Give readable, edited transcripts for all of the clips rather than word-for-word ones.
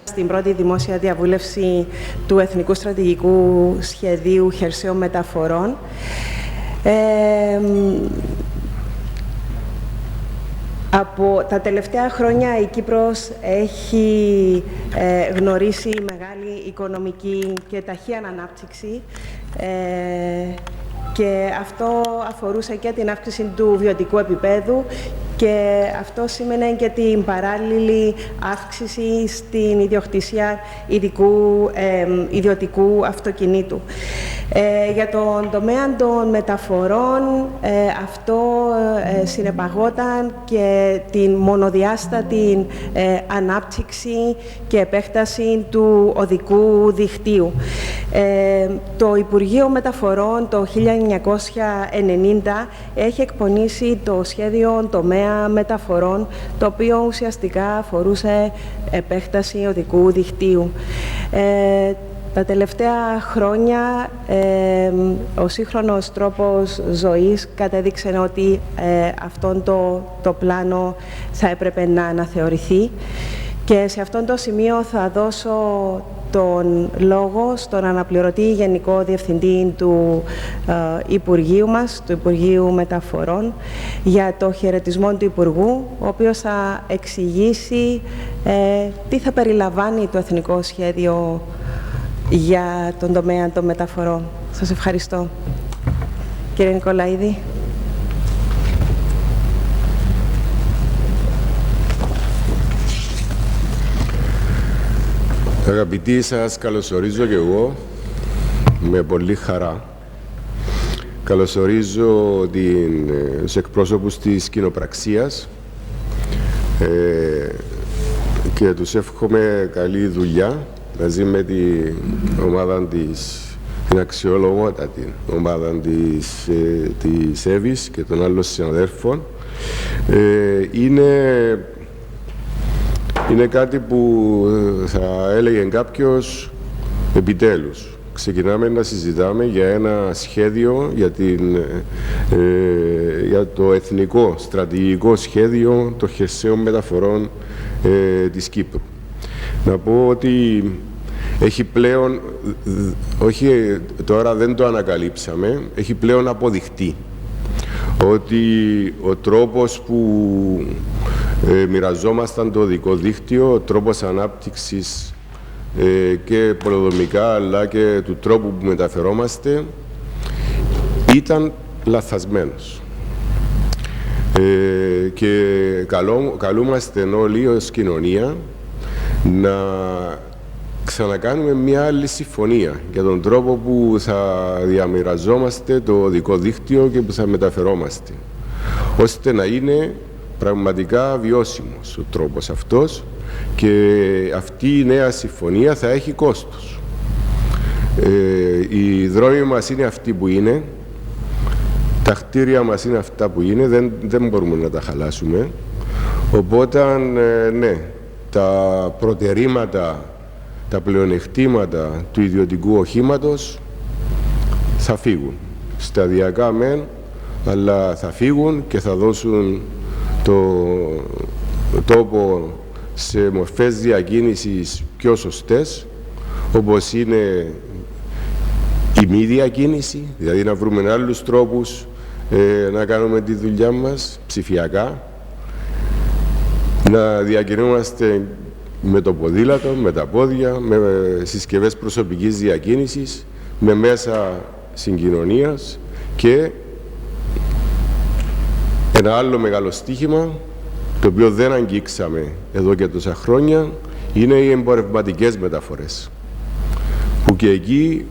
Στην πρώτη δημόσια διαβούλευση του Εθνικού Στρατηγικού Σχεδίου Χερσαίων Μεταφορών. Από τα τελευταία χρόνια η Κύπρος έχει γνωρίσει μεγάλη οικονομική και ταχεία ανάπτυξη και αυτό αφορούσε και την αύξηση του βιωτικού επίπεδου και αυτό σήμαινε και την παράλληλη αύξηση στην ιδιοκτησία ιδιωτικού αυτοκινήτου. Για τον τομέα των μεταφορών αυτό συνεπαγόταν και την μονοδιάστατη ανάπτυξη και επέκταση του οδικού δικτύου. Το Υπουργείο Μεταφορών το 1990 έχει εκπονήσει το σχέδιο τομέα μεταφορών, το οποίο ουσιαστικά αφορούσε επέκταση οδικού δικτύου. Τα τελευταία χρόνια ο σύγχρονος τρόπος ζωής κατέδειξε ότι αυτόν το πλάνο θα έπρεπε να αναθεωρηθεί και σε αυτόν το σημείο θα δώσω τον λόγο στον αναπληρωτή Γενικό Διευθυντή του Υπουργείου μας, του Υπουργείου Μεταφορών, για το χαιρετισμό του Υπουργού, ο οποίος θα εξηγήσει τι θα περιλαμβάνει το Εθνικό Σχέδιο για τον τομέα των μεταφορών. Σας ευχαριστώ. Κύριε Νικολαίδη. Αγαπητοί, σας καλωσορίζω και εγώ με πολύ χαρά. Καλωσορίζω τους εκπρόσωπους της κοινοπραξίας και τους εύχομαι καλή δουλειά μαζί με την ομάδα την αξιολογότατη ομάδα της ΕΒΙΣ και των άλλων συναδέλφων. Είναι κάτι που θα έλεγε κάποιος επιτέλους. Ξεκινάμε να συζητάμε για ένα σχέδιο για το Εθνικό Στρατηγικό Σχέδιο των Χερσαίων Μεταφορών της Κύπρου. Να πω ότι έχει πλέον, όχι τώρα δεν το ανακαλύψαμε, έχει πλέον αποδειχτεί ότι ο τρόπος που μοιραζόμασταν το οδικό δίκτυο, ο τρόπος ανάπτυξης και πολεοδομικά αλλά και του τρόπου που μεταφερόμαστε ήταν λαθασμένος. Και καλούμαστε όλοι ως κοινωνία να ξανακάνουμε μια άλλη συμφωνία για τον τρόπο που θα διαμοιραζόμαστε το οδικό δίκτυο και που θα μεταφερόμαστε, ώστε να είναι πραγματικά βιώσιμος ο τρόπος αυτός και αυτή η νέα συμφωνία θα έχει κόστος. Οι δρόμοι μας είναι αυτοί που είναι, τα κτίρια μας είναι αυτά που είναι, δεν μπορούμε να τα χαλάσουμε, οπότε ναι, τα προτερήματα, τα πλεονεκτήματα του ιδιωτικού οχήματος θα φύγουν. Σταδιακά μεν, αλλά θα φύγουν και θα δώσουν το τόπο σε μορφές διακίνησης πιο σωστές, όπως είναι η μη διακίνηση, δηλαδή να βρούμε άλλους τρόπους να κάνουμε τη δουλειά μας ψηφιακά, να διακινούμαστε με το ποδήλατο, με τα πόδια, με συσκευές προσωπικής διακίνησης, με μέσα συγκοινωνίας και ένα άλλο μεγάλο στίχημα, το οποίο δεν αγγίξαμε εδώ και τόσα χρόνια, είναι οι εμπορευματικές μεταφορές, που και εκεί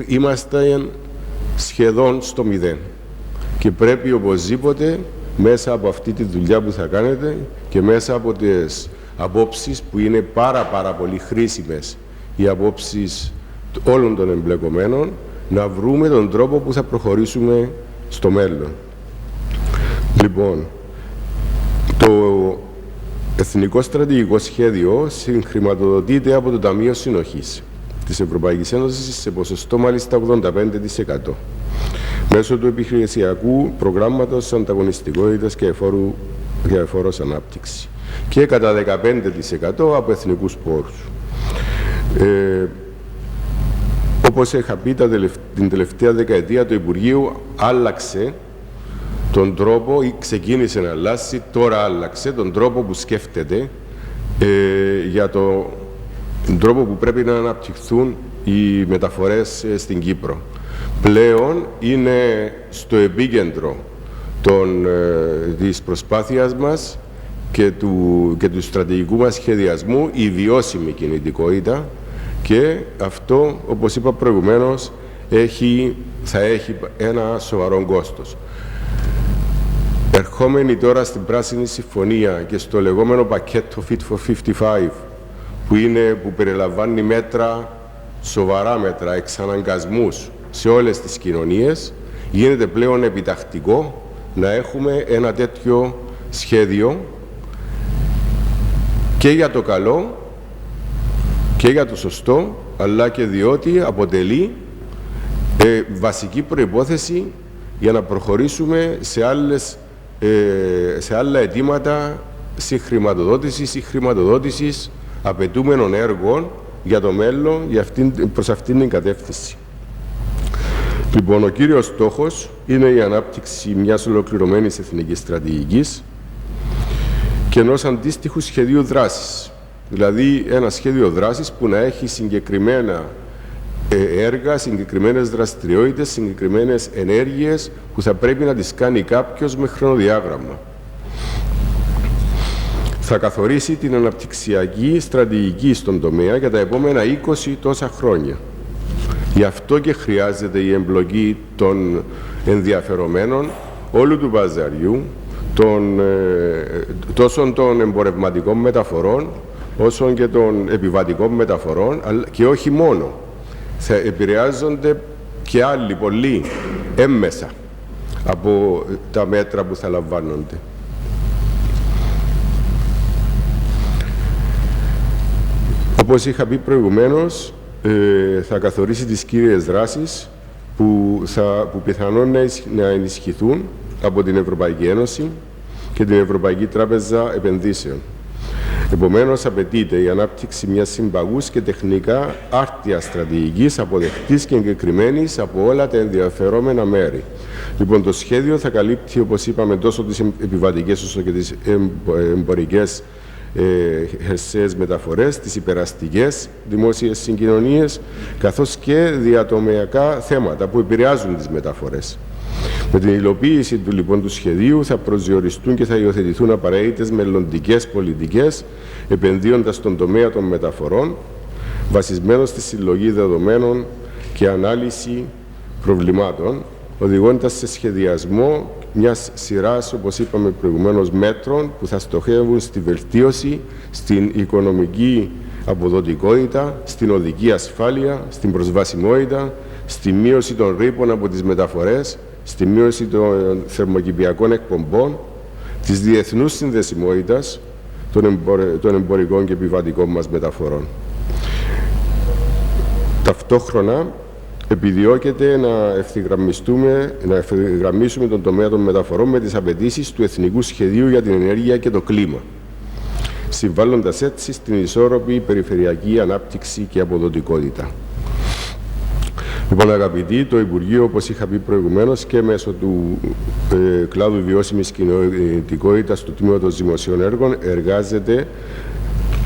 είμαστε σχεδόν στο μηδέν και πρέπει οπωσδήποτε μέσα από αυτή τη δουλειά που θα κάνετε και μέσα από τις απόψεις που είναι πάρα πολύ χρήσιμες, οι απόψεις όλων των εμπλεκομένων, να βρούμε τον τρόπο που θα προχωρήσουμε στο μέλλον. Λοιπόν, το Εθνικό Στρατηγικό Σχέδιο συγχρηματοδοτείται από το Ταμείο Συνοχής της Ευρωπαϊκής Ένωσης σε ποσοστό μάλιστα 85%. Μέσω του επιχειρησιακού προγράμματος ανταγωνιστικότητας και αηφόρος ανάπτυξη και κατά 15% από εθνικούς πόρους. Όπως είχα πει, την τελευταία δεκαετία το Υπουργείο άλλαξε τον τρόπο, ή ξεκίνησε να αλλάξει, τώρα άλλαξε τον τρόπο που σκέφτεται για τον τρόπο που πρέπει να αναπτυχθούν οι μεταφορές στην Κύπρο. Πλέον είναι στο επίκεντρο της προσπάθειας μας και του στρατηγικού μας σχεδιασμού η βιώσιμη κινητικότητα, και αυτό, όπως είπα προηγουμένως, θα έχει ένα σοβαρό κόστος. Ερχόμενοι τώρα στην Πράσινη Συμφωνία και στο λεγόμενο πακέτο Fit for 55, που περιλαμβάνει μέτρα, σοβαρά μέτρα, εξαναγκασμούς σε όλες τις κοινωνίες, γίνεται πλέον επιτακτικό να έχουμε ένα τέτοιο σχέδιο και για το καλό και για το σωστό, αλλά και διότι αποτελεί βασική προϋπόθεση για να προχωρήσουμε σε άλλα αιτήματα συγχρηματοδότησης ή χρηματοδότησης απαιτούμενων έργων για το μέλλον, προς αυτήν την κατεύθυνση. Λοιπόν, ο κύριος στόχος είναι η ανάπτυξη μιας ολοκληρωμένης εθνικής στρατηγικής και ενός αντίστοιχου σχεδίου δράσης. Δηλαδή, ένα σχέδιο δράσης που να έχει συγκεκριμένα έργα, συγκεκριμένες δραστηριότητες, συγκεκριμένες ενέργειες που θα πρέπει να τις κάνει κάποιος με χρονοδιάγραμμα. Θα καθορίσει την αναπτυξιακή στρατηγική στον τομέα για τα επόμενα 20 τόσα χρόνια. Γι' αυτό και χρειάζεται η εμπλοκή των ενδιαφερομένων όλου του παζαριού, τόσο των εμπορευματικών μεταφορών, όσο και των επιβατικών μεταφορών, και όχι μόνο. Θα επηρεάζονται και άλλοι πολλοί έμμεσα από τα μέτρα που θα λαμβάνονται. Όπως είχα πει προηγουμένως, θα καθορίσει τις κύριες δράσεις που πιθανόν να ενισχυθούν από την Ευρωπαϊκή Ένωση και την Ευρωπαϊκή Τράπεζα Επενδύσεων. Επομένως, απαιτείται η ανάπτυξη μιας συμπαγούς και τεχνικά άρτιας στρατηγικής, αποδεκτής και εγκεκριμένης από όλα τα ενδιαφερόμενα μέρη. Λοιπόν, το σχέδιο θα καλύπτει, όπως είπαμε, τόσο τις επιβατικές όσο και τις εμπορικές χερσαίες μεταφορές, τις υπεραστικές δημόσιες συγκοινωνίες, καθώς και διατομεακά θέματα που επηρεάζουν τις μεταφορές. Με την υλοποίηση του σχεδίου θα προσδιοριστούν και θα υιοθετηθούν απαραίτητες μελλοντικές πολιτικές, επενδύοντας στον τομέα των μεταφορών, βασισμένος στη συλλογή δεδομένων και ανάλυση προβλημάτων, οδηγώντας σε σχεδιασμό μιας σειράς, όπως είπαμε προηγουμένως, μέτρων που θα στοχεύουν στη βελτίωση, στην οικονομική αποδοτικότητα, στην οδική ασφάλεια, στην προσβασιμότητα, στη μείωση των ρήπων από τις μεταφορές, στη μείωση των θερμοκηπιακών εκπομπών, της διεθνούς συνδεσιμότητας των εμπορικών και επιβατικών μας μεταφορών. Ταυτόχρονα, επιδιώκεται να ευθυγραμμίσουμε τον τομέα των μεταφορών με τις απαιτήσεις του Εθνικού Σχεδίου για την Ενέργεια και το Κλίμα, συμβάλλοντας έτσι στην ισόρροπη περιφερειακή ανάπτυξη και αποδοτικότητα. Λοιπόν, αγαπητοί, το Υπουργείο, όπως είχα πει προηγουμένως, και μέσω του κλάδου βιώσιμης κινητικότητας του Τμήματος Δημοσίων Έργων εργάζεται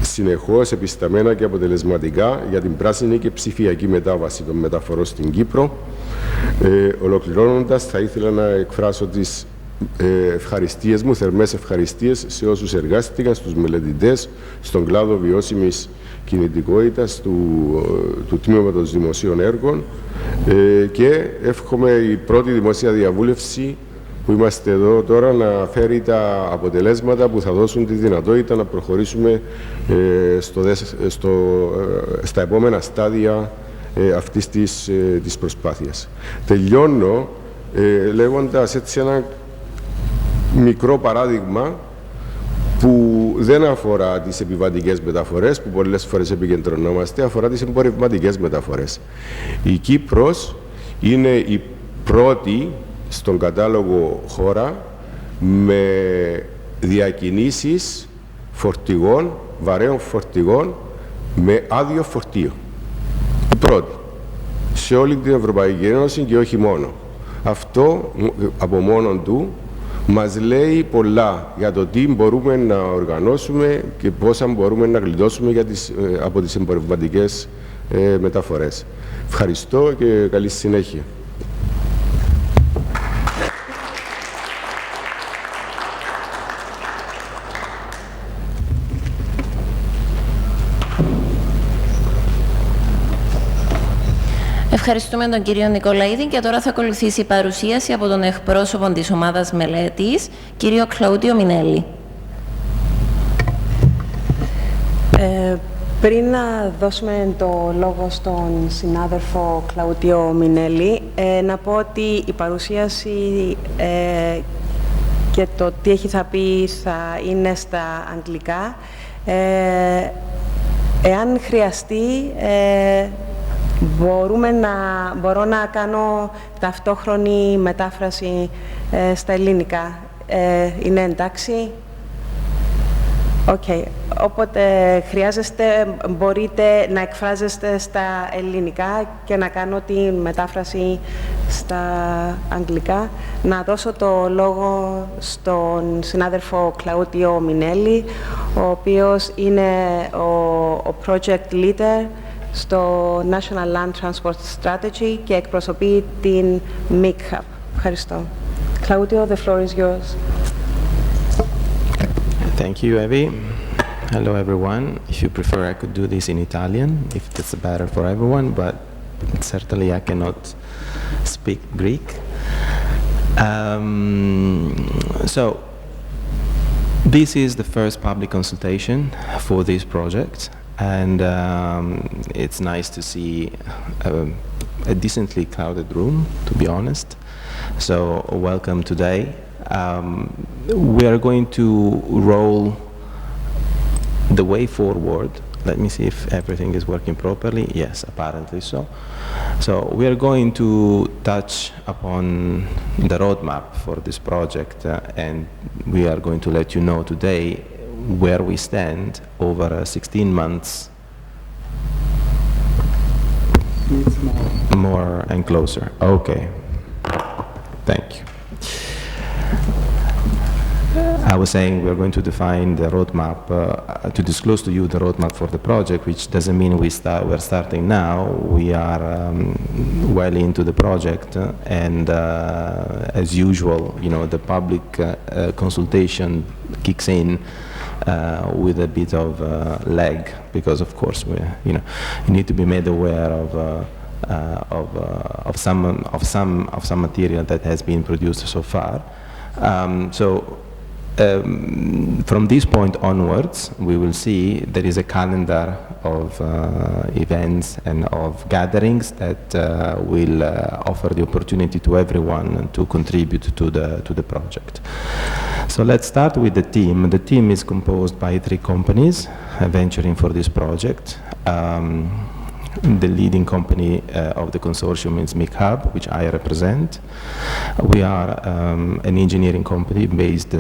συνεχώς, επισταμμένα και αποτελεσματικά για την πράσινη και ψηφιακή μετάβαση των μεταφορών στην Κύπρο. Ολοκληρώνοντας, θα ήθελα να εκφράσω τις ευχαριστίες μου, θερμές ευχαριστίες σε όσους εργάστηκαν, στους μελετητές, στον κλάδο βιώσιμης κινητικότητας του Τμήματος Δημοσίων Έργων, και εύχομαι η πρώτη δημόσια διαβούλευση που είμαστε εδώ τώρα να φέρει τα αποτελέσματα που θα δώσουν τη δυνατότητα να προχωρήσουμε στα επόμενα στάδια αυτής της προσπάθειας. Τελειώνω λέγοντας έτσι ένα μικρό παράδειγμα που δεν αφορά τις επιβατικές μεταφορές, που πολλές φορές επικεντρωνόμαστε, αφορά τις εμπορευματικές μεταφορές. Η Κύπρος είναι η πρώτη στον κατάλογο χώρα με διακινήσεις φορτηγών, βαρέων φορτηγών, με άδειο φορτίο. Η πρώτη. Σε όλη την Ευρωπαϊκή Ένωση και όχι μόνο. Αυτό από μόνο του μας λέει πολλά για το τι μπορούμε να οργανώσουμε και πόσα μπορούμε να γλιτώσουμε από τις εμπορευματικές μεταφορές. Ευχαριστώ και καλή συνέχεια. Ευχαριστούμε τον κύριο Νικολαίδη και τώρα θα ακολουθήσει η παρουσίαση από τον εκπρόσωπο της ομάδας μελέτης, κύριο Κλαούντιο Μινέλη. Πριν να δώσουμε το λόγο στον συνάδελφο Κλαούντιο Μινέλη, να πω ότι η παρουσίαση και το τι έχει θα πει θα είναι στα αγγλικά. Εάν χρειαστεί, μπορώ να κάνω ταυτόχρονη μετάφραση στα ελληνικά. Είναι εντάξει? Okay. Όποτε χρειάζεστε, μπορείτε να εκφράζεστε στα ελληνικά και να κάνω τη μετάφραση στα αγγλικά. Να δώσω το λόγο στον συνάδελφο Κλαούντιο Μινέλη, ο οποίος είναι ο project leader στο National Land Transport Strategy και εκπροσωπεί την MIC Hub. Ευχαριστώ. Claudio, the floor is yours. Thank you, Evie. Hello, everyone. If you prefer, I could do this in Italian, if that's better for everyone, but certainly I cannot speak Greek. So, this is the first public consultation for this project, and it's nice to see a decently crowded room, to be honest. So, welcome today. We are going to roll the way forward. Let me see if everything is working properly. Yes, apparently so. So we are going to touch upon the roadmap for this project, and we are going to let you know today where we stand over 16 months. More and closer. Okay. Thank you. I was saying we're going to define the roadmap, to disclose to you the roadmap for the project, which doesn't mean we're starting now. We are well into the project, and as usual, you know, the public consultation kicks in with a bit of lag, because of course you need to be made aware of some material that has been produced so far. From this point onwards, we will see there is a calendar of events and of gatherings that will offer the opportunity to everyone to contribute to the project. So let's start with the team. The team is composed by 3 companies venturing for this project. The leading company of the consortium is MIC Hub, which I represent. We are an engineering company based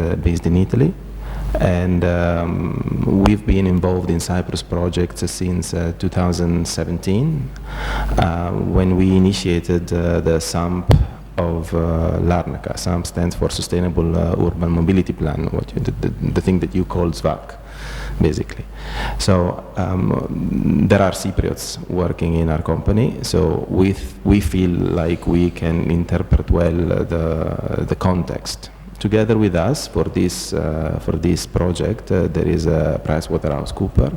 in Italy, and we've been involved in Cyprus projects since 2017, when we initiated the SAMP of Larnaca. SAMP stands for Sustainable Urban Mobility Plan, the thing that you call SVAC, basically. So there are Cypriots working in our company, so we feel like we can interpret well the context. Together with us for this project, there is PricewaterhouseCoopers,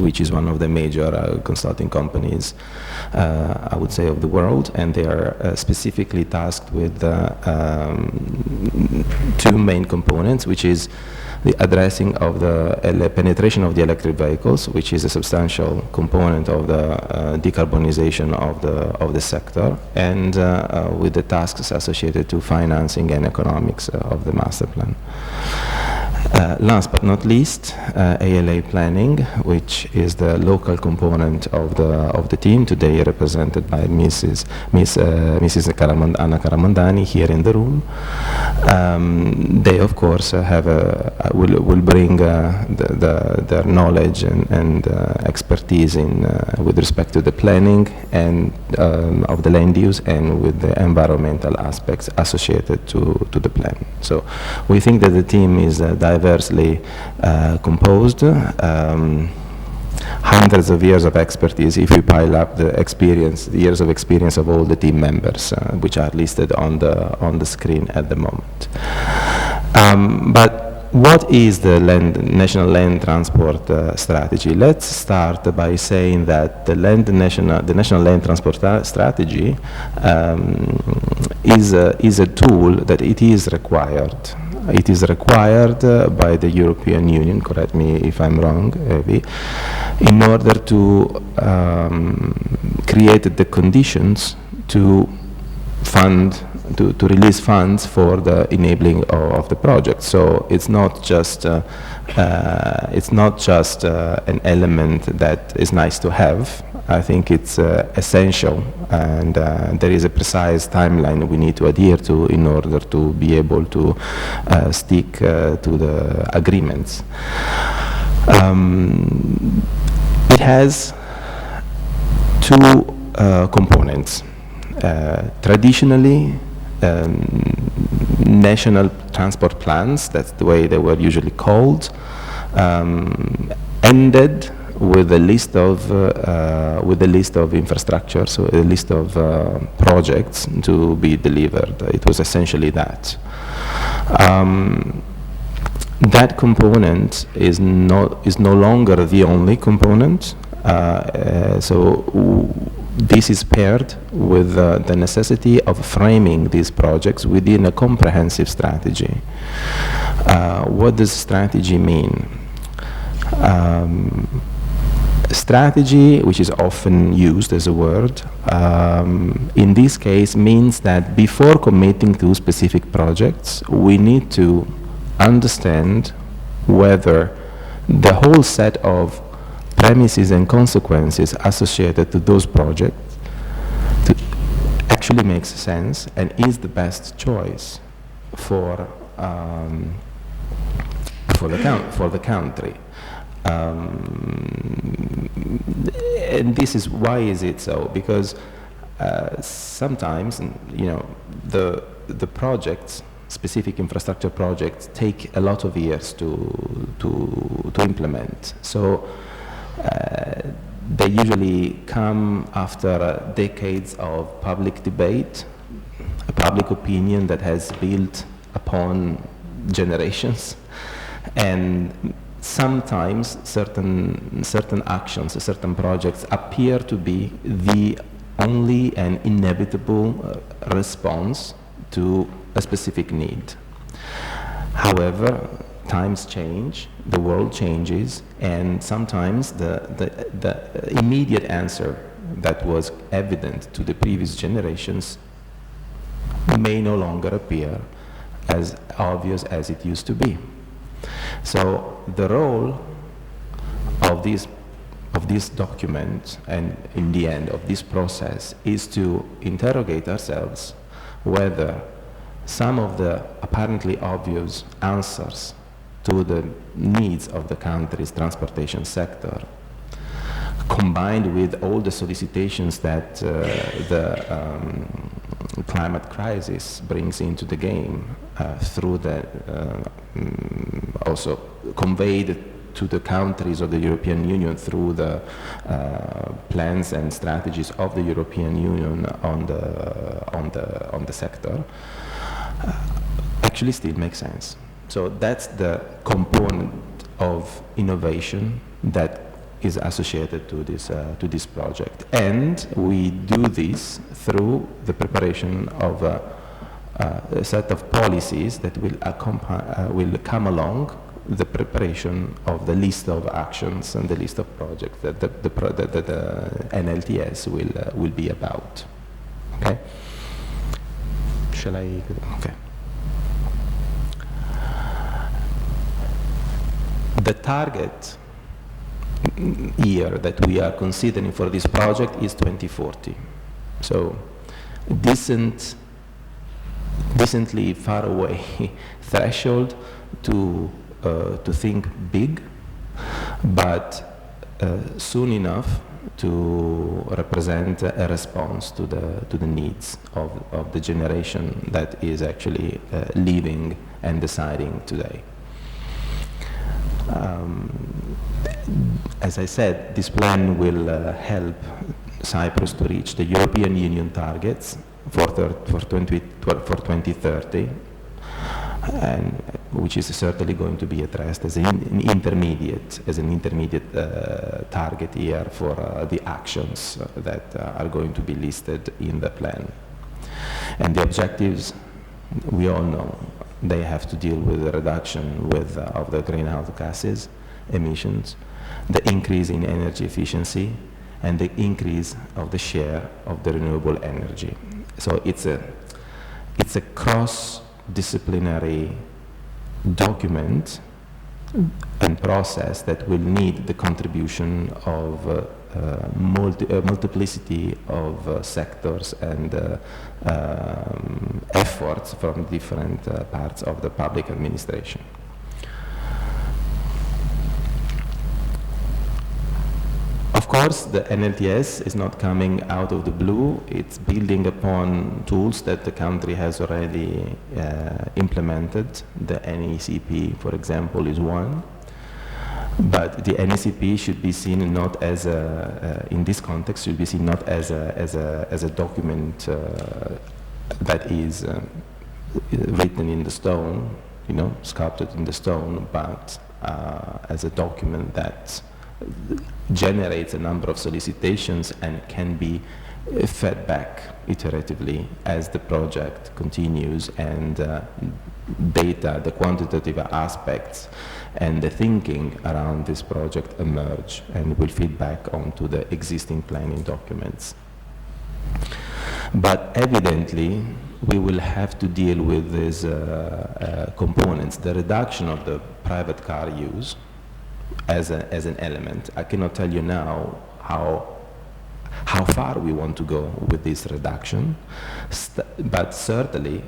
which is one of the major consulting companies, I would say, of the world, and they are specifically tasked with 2 main components, which is the addressing of the penetration of the electric vehicles, which is a substantial component of the decarbonization of the sector, and with the tasks associated to financing and economics of the master plan. Last but not least, ALA planning, which is the local component of the team, today represented by Mrs. Anna Karamandani here in the room. They, of course, will bring their knowledge and expertise with respect to the planning and of the land use and with the environmental aspects associated to the plan. So we think that the team is diversely composed, hundreds of years of expertise if we pile up the years of experience of all the team members, which are listed on the screen at the moment. But what is the national land transport strategy? Let's start by saying that the national land transport strategy is a tool that it is required. It is required by the European Union, correct me if I'm wrong, Evi, in order to create the conditions to release funds for the enabling of the project. So it's not just an element that is nice to have. I think it's essential, and there is a precise timeline we need to adhere to in order to be able to stick to the agreements. It has two components. Traditionally, national transport plans, that's the way they were usually called, ended with a list of infrastructure, so a list of projects to be delivered. It was essentially that. That component is no longer the only component. So this is paired with the necessity of framing these projects within a comprehensive strategy. What does strategy mean? Strategy, which is often used as a word, in this case means that before committing to specific projects, we need to understand whether the whole set of premises and consequences associated to those projects actually makes sense and is the best choice for the country. And this is why is it so? Because sometimes, the projects, specific infrastructure projects, take a lot of years to implement. So they usually come after decades of public debate, a public opinion that has built upon generations, and sometimes certain actions, certain projects appear to be the only and inevitable response to a specific need. However, times change, the world changes, and sometimes the immediate answer that was evident to the previous generations may no longer appear as obvious as it used to be. So the role of this document, and in the end of this process, is to interrogate ourselves whether some of the apparently obvious answers to the needs of the country's transportation sector, combined with all the solicitations that the climate crisis brings into the game, through the also conveyed to the countries of the European Union through the plans and strategies of the European Union on the sector, actually still makes sense. So that's the component of innovation that is associated to this project, and we do this through the preparation of a set of policies that will come along the preparation of the list of actions and the list of projects that the NLTS will be about. Okay. Shall I? Okay. The target year that we are considering for this project is 2040. So decently far away threshold to think big, but soon enough to represent a response to the needs of the generation that is actually living and deciding today. As I said, this plan will help Cyprus to reach the European Union targets for 2030, and which is certainly going to be addressed as an intermediate target year for the actions that are going to be listed in the plan. And the objectives, we all know, they have to deal with the reduction of the greenhouse gases emissions, the increase in energy efficiency, and the increase of the share of the renewable energy. So it's a cross-disciplinary document and process that will need the contribution of multiplicity of sectors and efforts from different parts of the public administration. Of course, the NLTS is not coming out of the blue. It's building upon tools that the country has already implemented. The NECP, for example, is one. But the NECP should be seen not as in this context, should be seen not as a document that is written in the stone, sculpted in the stone, but as a document that generates a number of solicitations and can be fed back iteratively as the project continues, and data, the quantitative aspects and the thinking around this project emerge and will feed back onto the existing planning documents. But evidently, we will have to deal with these components, the reduction of the private car use as an element. I cannot tell you now how far we want to go with this reduction, but certainly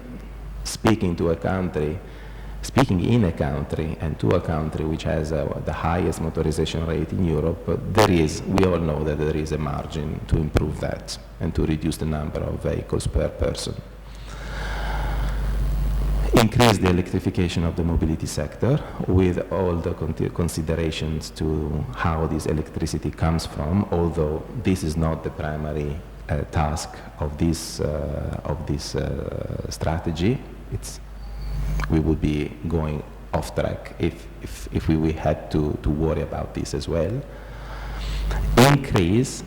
speaking in a country and to a country which has the highest motorization rate in Europe, we all know that there is a margin to improve that and to reduce the number of vehicles per person. Increase the electrification of the mobility sector with all the considerations to how this electricity comes from, although this is not the primary task of this strategy. We would be going off track if we had to worry about this as well. Increase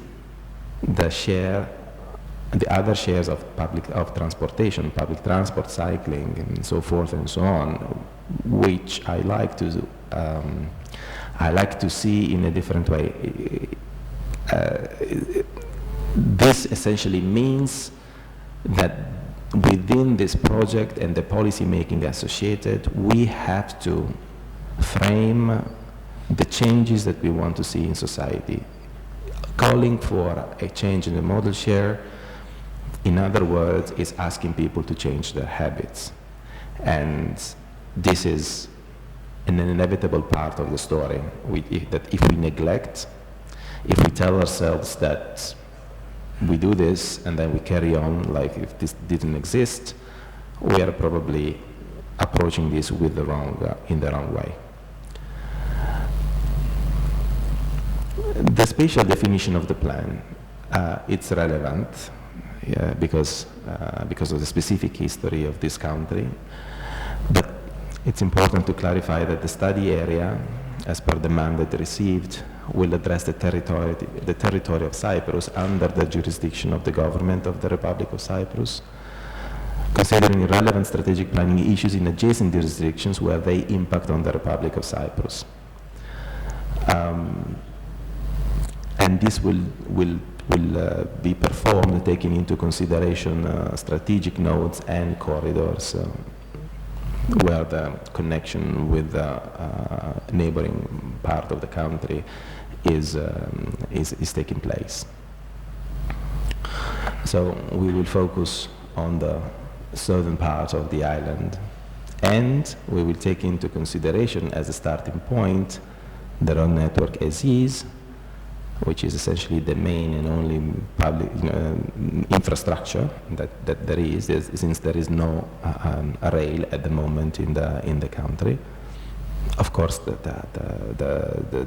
the share, the other shares of transportation, public transport, cycling, and so forth and so on, which I like to see in a different way. This essentially means that within this project and the policy making associated, we have to frame the changes that we want to see in society. Calling for a change in the modal share, in other words, is asking people to change their habits. And this is an inevitable part of the story, that if we neglect, if we tell ourselves that we do this and then we carry on like if this didn't exist, we are probably approaching this with in the wrong way. The spatial definition of the plan, it's relevant because of the specific history of this country, but it's important to clarify that the study area, as per the mandate received, will address the territory of Cyprus under the jurisdiction of the government of the Republic of Cyprus, considering relevant strategic planning issues in adjacent jurisdictions where they impact on the Republic of Cyprus. And this will be performed taking into consideration strategic nodes and corridors where the connection with the neighboring part of the country is taking place. So we will focus on the southern part of the island, and we will take into consideration as a starting point the road network as is, which is essentially the main and only public infrastructure that there is, since there is no rail at the moment in the country. Of course, the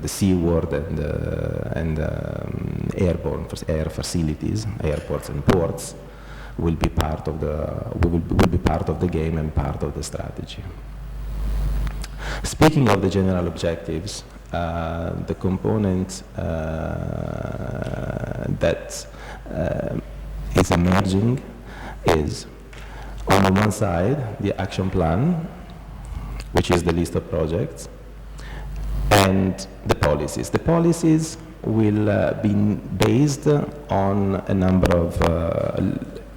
seaward and airborne air facilities, airports and ports, will be part of the game and part of the strategy. Speaking of the general objectives, the component that is emerging is, on the one side, the action plan, which is the list of projects, and the policies. The policies will be based on a number of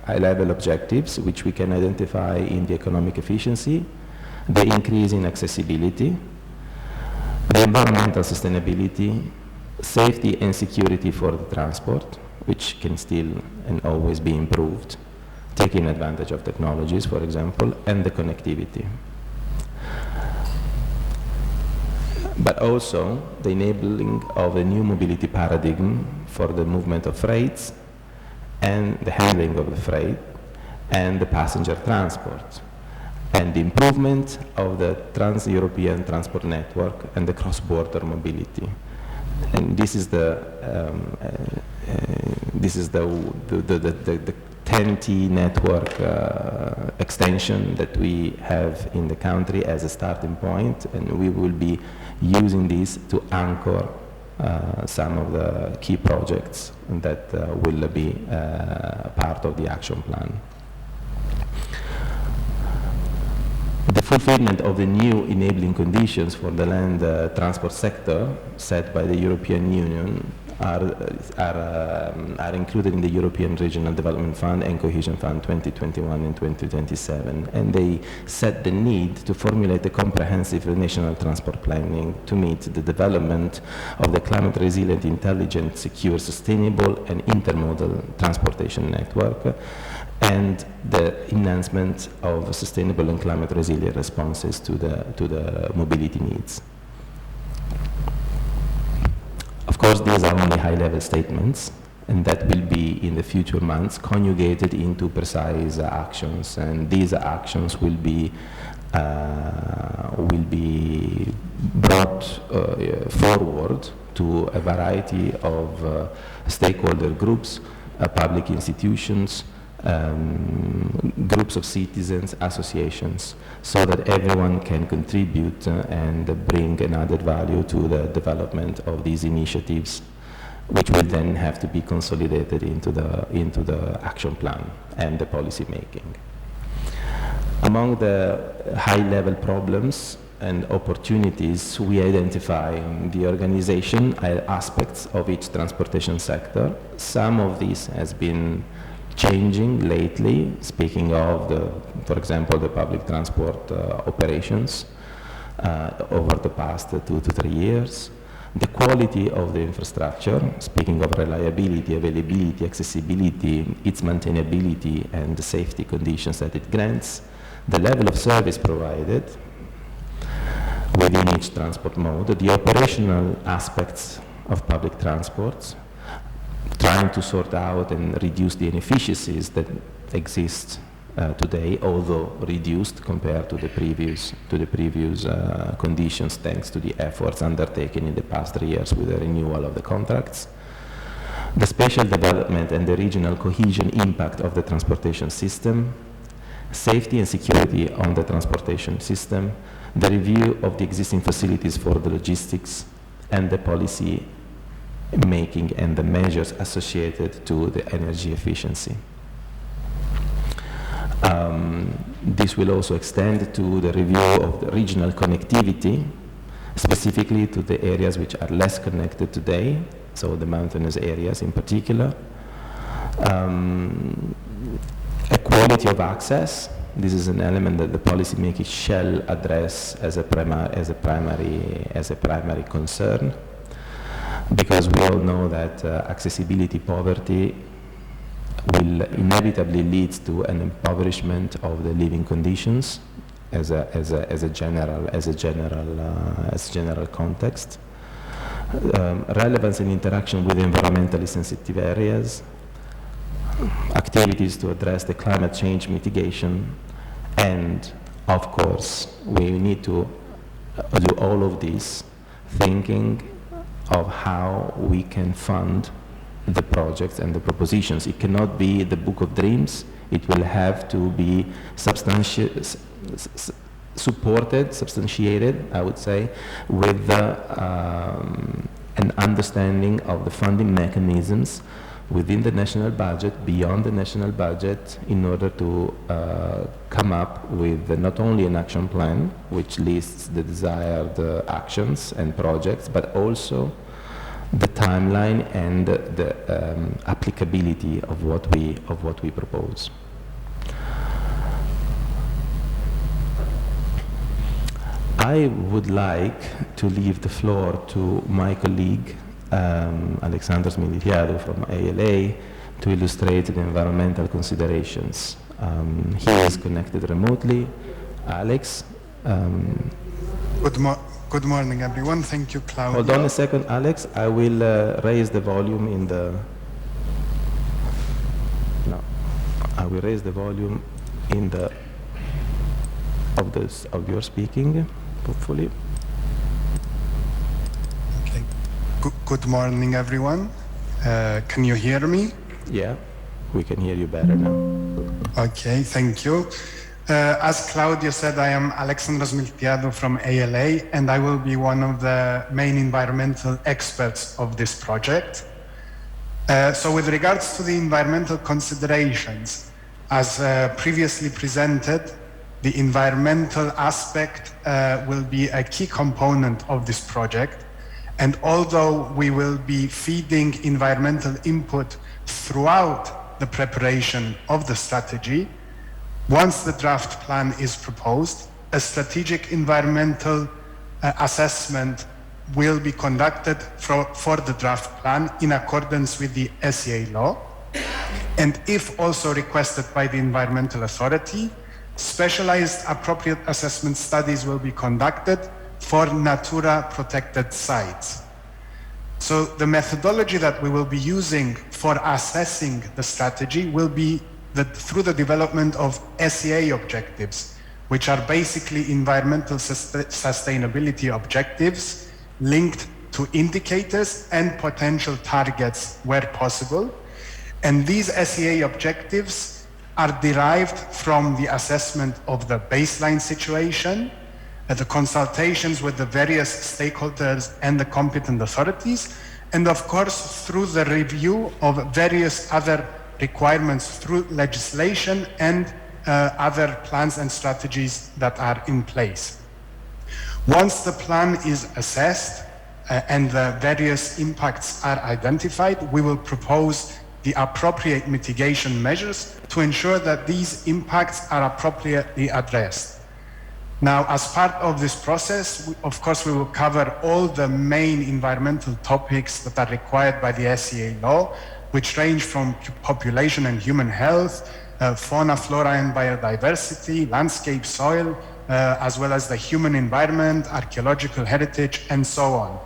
high-level objectives, which we can identify in the economic efficiency, the increase in accessibility, the environmental sustainability, safety and security for the transport, which can still and always be improved, taking advantage of technologies, for example, and the connectivity. But also the enabling of a new mobility paradigm for the movement of freights and the handling of the freight and the passenger transport, and the improvement of the trans-European transport network and the cross-border mobility. And this is the 10T network extension that we have in the country as a starting point, and we will be using this to anchor some of the key projects that will be part of the action plan. The fulfillment of the new enabling conditions for the land transport sector set by the European Union are included in the European Regional Development Fund and Cohesion Fund 2021 and 2027, and they set the need to formulate a comprehensive national transport planning to meet the development of the climate resilient, intelligent, secure, sustainable and intermodal transportation network, and the enhancement of sustainable and climate resilient responses to the mobility needs. Of course, these are only high-level statements, and that will be in the future months conjugated into precise actions, and these actions will be brought forward to a variety of stakeholder groups, public institutions, groups of citizens, associations, so that everyone can contribute and bring an added value to the development of these initiatives, which will then have to be consolidated into the action plan and the policy making. Among the high-level problems and opportunities, we identify the organization aspects of each transportation sector. Some of this has been changing lately, speaking of, for example, the public transport operations over the past 2 to 3 years. The quality of the infrastructure, speaking of reliability, availability, accessibility, its maintainability, and the safety conditions that it grants. The level of service provided within each transport mode, the operational aspects of public transport, trying to sort out and reduce the inefficiencies that exist today, although reduced compared to the previous conditions, thanks to the efforts undertaken in the past 3 years with the renewal of the contracts. The spatial development and the regional cohesion impact of the transportation system, safety and security on the transportation system, the review of the existing facilities for the logistics, and the policy making and the measures associated to the energy efficiency. This will also extend to the review of the regional connectivity, specifically to the areas which are less connected today, so the mountainous areas in particular. Equality of access This is an element that the policymaker shall address as a primary concern, because we all know that accessibility poverty will inevitably lead to an impoverishment of the living conditions as a general context. Relevance and interaction with environmentally sensitive areas, activities to address the climate change mitigation, and of course we need to do all of this thinking of how we can fund the projects and the propositions. It cannot be the book of dreams. It will have to be substantiated, I would say, with an understanding of the funding mechanisms within the national budget, beyond the national budget, in order to come up with not only an action plan, which lists the desired actions and projects, but also the timeline and the applicability of what we propose. I would like to leave the floor to my colleague, Alexandros Militiadou from ALA, to illustrate the environmental considerations. He is connected remotely. Alex? Good morning, everyone. Thank you, Claudia. Hold on a second, Alex. I will raise the volume in the... No. I will raise the volume in the... of your speaking, hopefully. Okay. Good morning, everyone. Can you hear me? Yeah, we can hear you better now. Okay, thank you. As Claudia said, I am Alexandros Militiadou from ALA, and I will be one of the main environmental experts of this project. So with regards to the environmental considerations, as previously presented, the environmental aspect will be a key component of this project. And although we will be feeding environmental input throughout the preparation of the strategy, once the draft plan is proposed, a strategic environmental assessment will be conducted for the draft plan in accordance with the SEA law. And if also requested by the environmental authority, specialized appropriate assessment studies will be conducted for Natura protected sites. So the methodology that we will be using for assessing the strategy will be through the development of SEA objectives, which are basically environmental sustainability objectives linked to indicators and potential targets where possible. And these SEA objectives are derived from the assessment of the baseline situation, the consultations with the various stakeholders and the competent authorities, and of course through the review of various other requirements through legislation and other plans and strategies that are in place. Once the plan is assessed and the various impacts are identified, we will propose the appropriate mitigation measures to ensure that these impacts are appropriately addressed. Now, as part of this process, of course, we will cover all the main environmental topics that are required by the SEA law, which range from population and human health, fauna, flora and biodiversity, landscape, soil, as well as the human environment, archaeological heritage, and so on.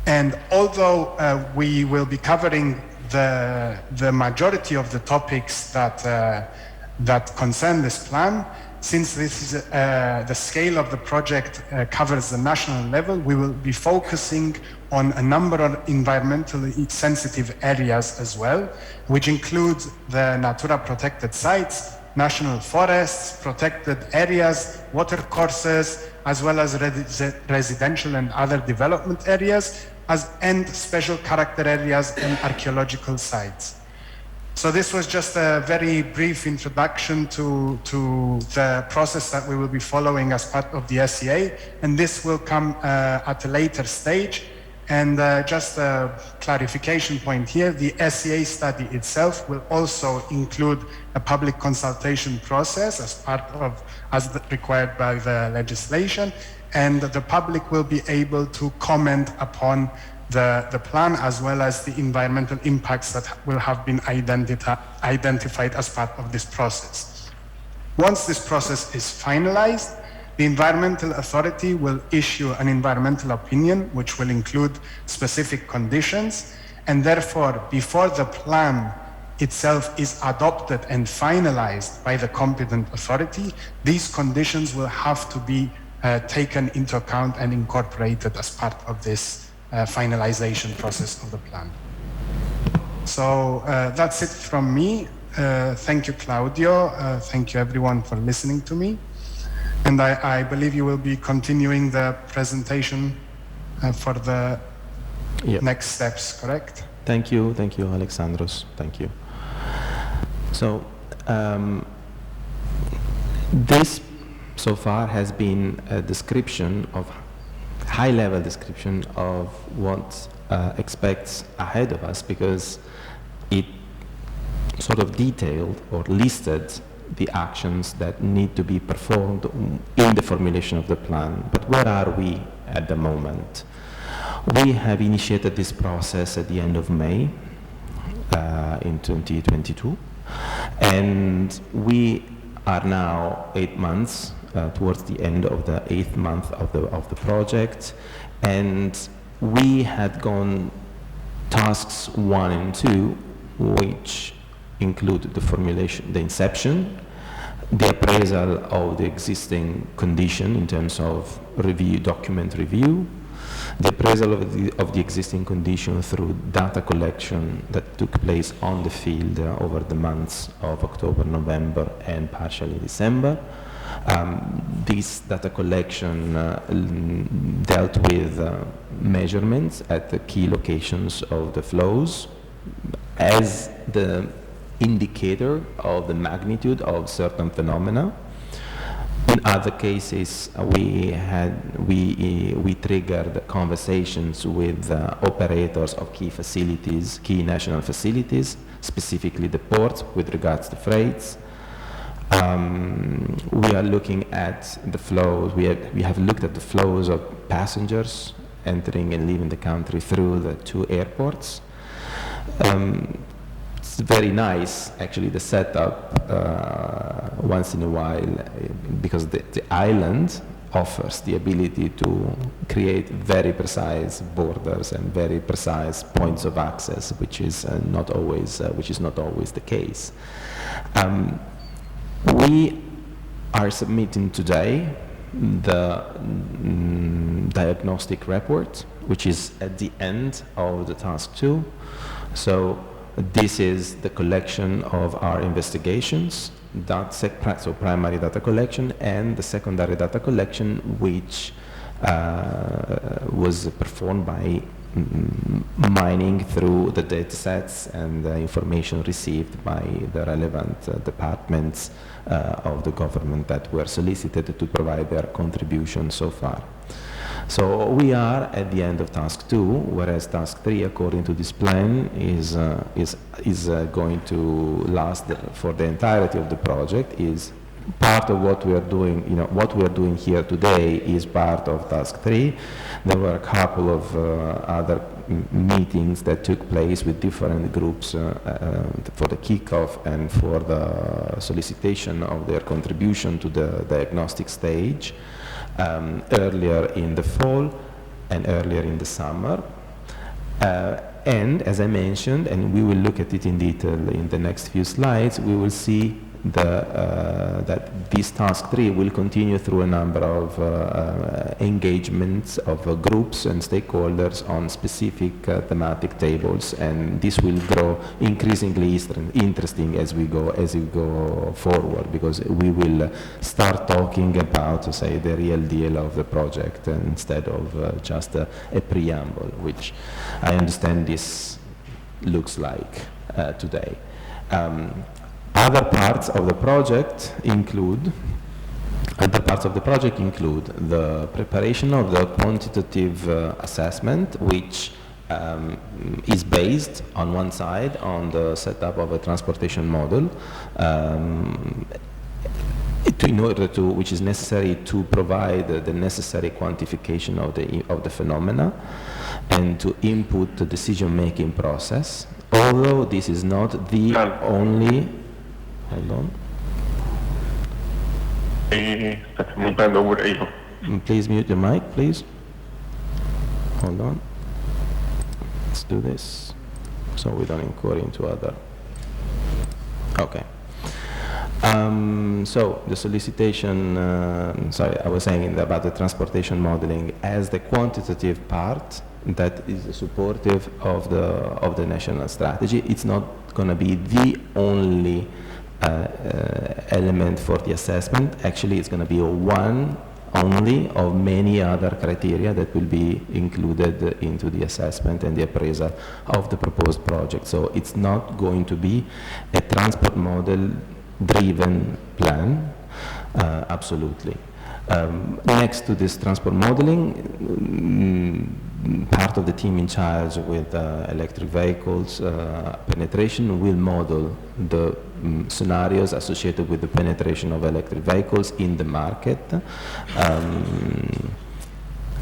And although we will be covering the majority of the topics that concern this plan, since this is the scale of the project covers the national level, we will be focusing on a number of environmentally sensitive areas as well, which include the Natura protected sites, national forests, protected areas, water courses, as well as residential and other development areas, and special character areas and archaeological sites. So this was just a very brief introduction to the process that we will be following as part of the SEA, and this will come at a later stage And just a clarification point here, the SEA study itself will also include a public consultation process as required by the legislation, and the public will be able to comment upon the plan as well as the environmental impacts that will have been identified as part of this process. Once this process is finalized, the environmental authority will issue an environmental opinion which will include specific conditions, and therefore before the plan itself is adopted and finalized by the competent authority, these conditions will have to be taken into account and incorporated as part of this finalization process of the plan. So that's it from me. Thank you, Claudio. Thank you everyone for listening to me. And I believe you will be continuing the presentation for the next steps, correct? Thank you, Alexandros. Thank you. So this so far has been a description of high-level description of what expects ahead of us, because it sort of detailed or listed the actions that need to be performed in the formulation of the plan. But where are we at the moment? We have initiated this process at the end of May in 2022, and we are now 8 months towards the end of the 8th month of the project, and we had gone tasks 1 and 2, which include the formulation, the inception, the appraisal of the existing condition in terms of review, document review, the appraisal of the existing condition through data collection that took place on the field over the months of October, November, and partially December. This data collection dealt with measurements at the key locations of the flows as the indicator of the magnitude of certain phenomena. In other cases, we triggered conversations with operators of key facilities, key national facilities, specifically the ports with regards to freights. We are looking at the flows. We have looked at the flows of passengers entering and leaving the country through the 2 airports. It's very nice, actually, the setup once in a while, because the island offers the ability to create very precise borders and very precise points of access, which is not always the case. We are submitting today the diagnostic report, which is at the end of the task 2. So this is the collection of our investigations, so primary data collection, and the secondary data collection, which was performed by mining through the data sets and the information received by the relevant departments of the government that were solicited to provide their contribution so far. So we are at the end of task 2, whereas task 3, according to this plan, is going to last for the entirety of the project. Is part of what we are doing. What we are doing here today is part of task 3. There were a couple of other meetings that took place with different groups for the kickoff and for the solicitation of their contribution to the diagnostic stage. Earlier in the fall and earlier in the summer. And as I mentioned, and we will look at it in detail in the next few slides, we will see that this task 3 will continue through a number of engagements of groups and stakeholders on specific thematic tables, and this will grow increasingly interesting as we go forward, because we will start talking about, say, the real deal of the project instead of just a preamble, which I understand this looks like today. Other parts of the project include Other parts of the project include the preparation of the quantitative assessment, which is based on one side on the setup of a transportation model, which is necessary to provide the necessary quantification of the phenomena and to input the decision-making process. Although this is not the only, hold on. Please mute your mic, please. Hold on. Let's do this so we don't incur into other. Okay. So the solicitation, sorry, I was saying about the transportation modeling as the quantitative part that is supportive of the national strategy. It's not going to be the only element for the assessment. Actually, it's going to be one only of many other criteria that will be included into the assessment and the appraisal of the proposed project. So it's not going to be a transport model driven plan, absolutely. Next to this transport modeling, part of the team in charge with electric vehicles penetration will model the scenarios associated with the penetration of electric vehicles in the market.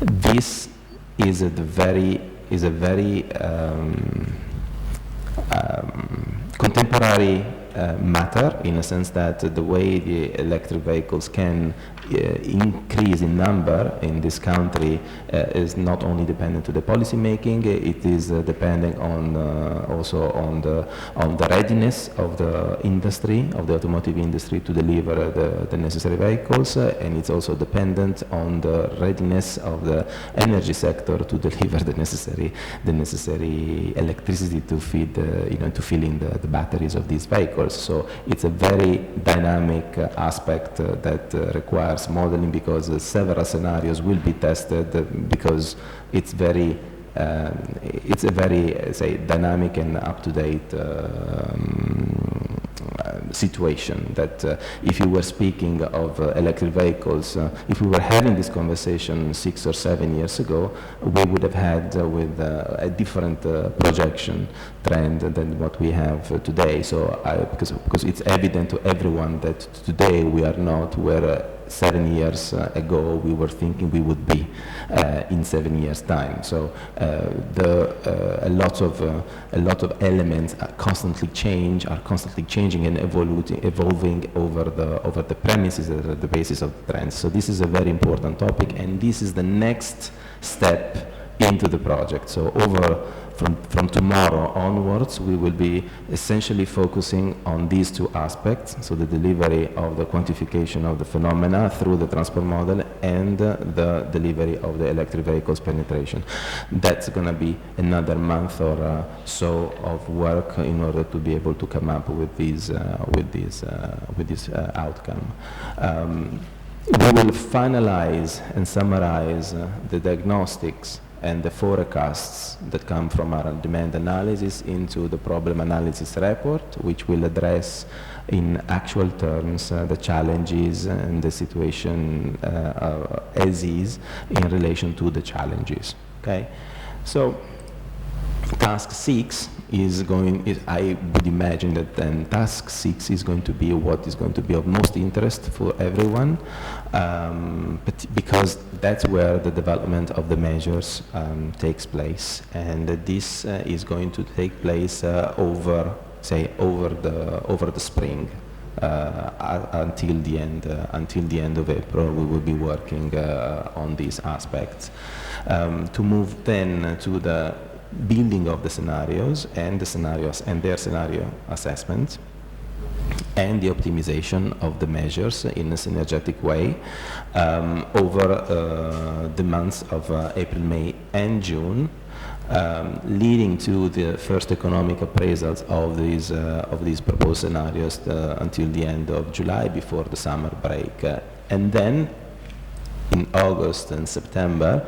This is a very contemporary matter, in a sense that the way the electric vehicles can increase in number in this country is not only dependent to the policy making, it is depending on also on the readiness of the industry, of the automotive industry, to deliver the necessary vehicles, and it's also dependent on the readiness of the energy sector to deliver the necessary electricity to feed to fill in the batteries of these vehicles. So it's a very dynamic aspect that requires modeling, because several scenarios will be tested, because it's a very say dynamic and up-to-date situation. That if you were speaking of electric vehicles, if we were having this conversation 6 or 7 years ago, we would have had with a different projection trend than what we have today. So because it's evident to everyone that today we are not where 7 years ago we were thinking we would be in 7 years' time. So a lot of elements are constantly changing and evolving over the premises that are the basis of the trends. So this is a very important topic, and this is the next step into the project. So from tomorrow onwards, we will be essentially focusing on these two aspects, so the delivery of the quantification of the phenomena through the transport model and the delivery of the electric vehicles penetration. That's going to be another month or so of work in order to be able to come up with this outcome. We will finalize and summarize the diagnostics and the forecasts that come from our demand analysis into the problem analysis report, which will address in actual terms the challenges and the situation as is in relation to the challenges. Okay, so task 6 I would imagine that then task 6 is going to be what is going to be of most interest for everyone, but because that's where the development of the measures takes place, and this is going to take place over the spring. Until the end of April, we will be working on these aspects. To move then to the building of the scenarios and their scenario assessment, and the optimization of the measures in a synergetic way over the months of April, May, and June, leading to the first economic appraisals of these proposed scenarios until the end of July, before the summer break, and then in August and September,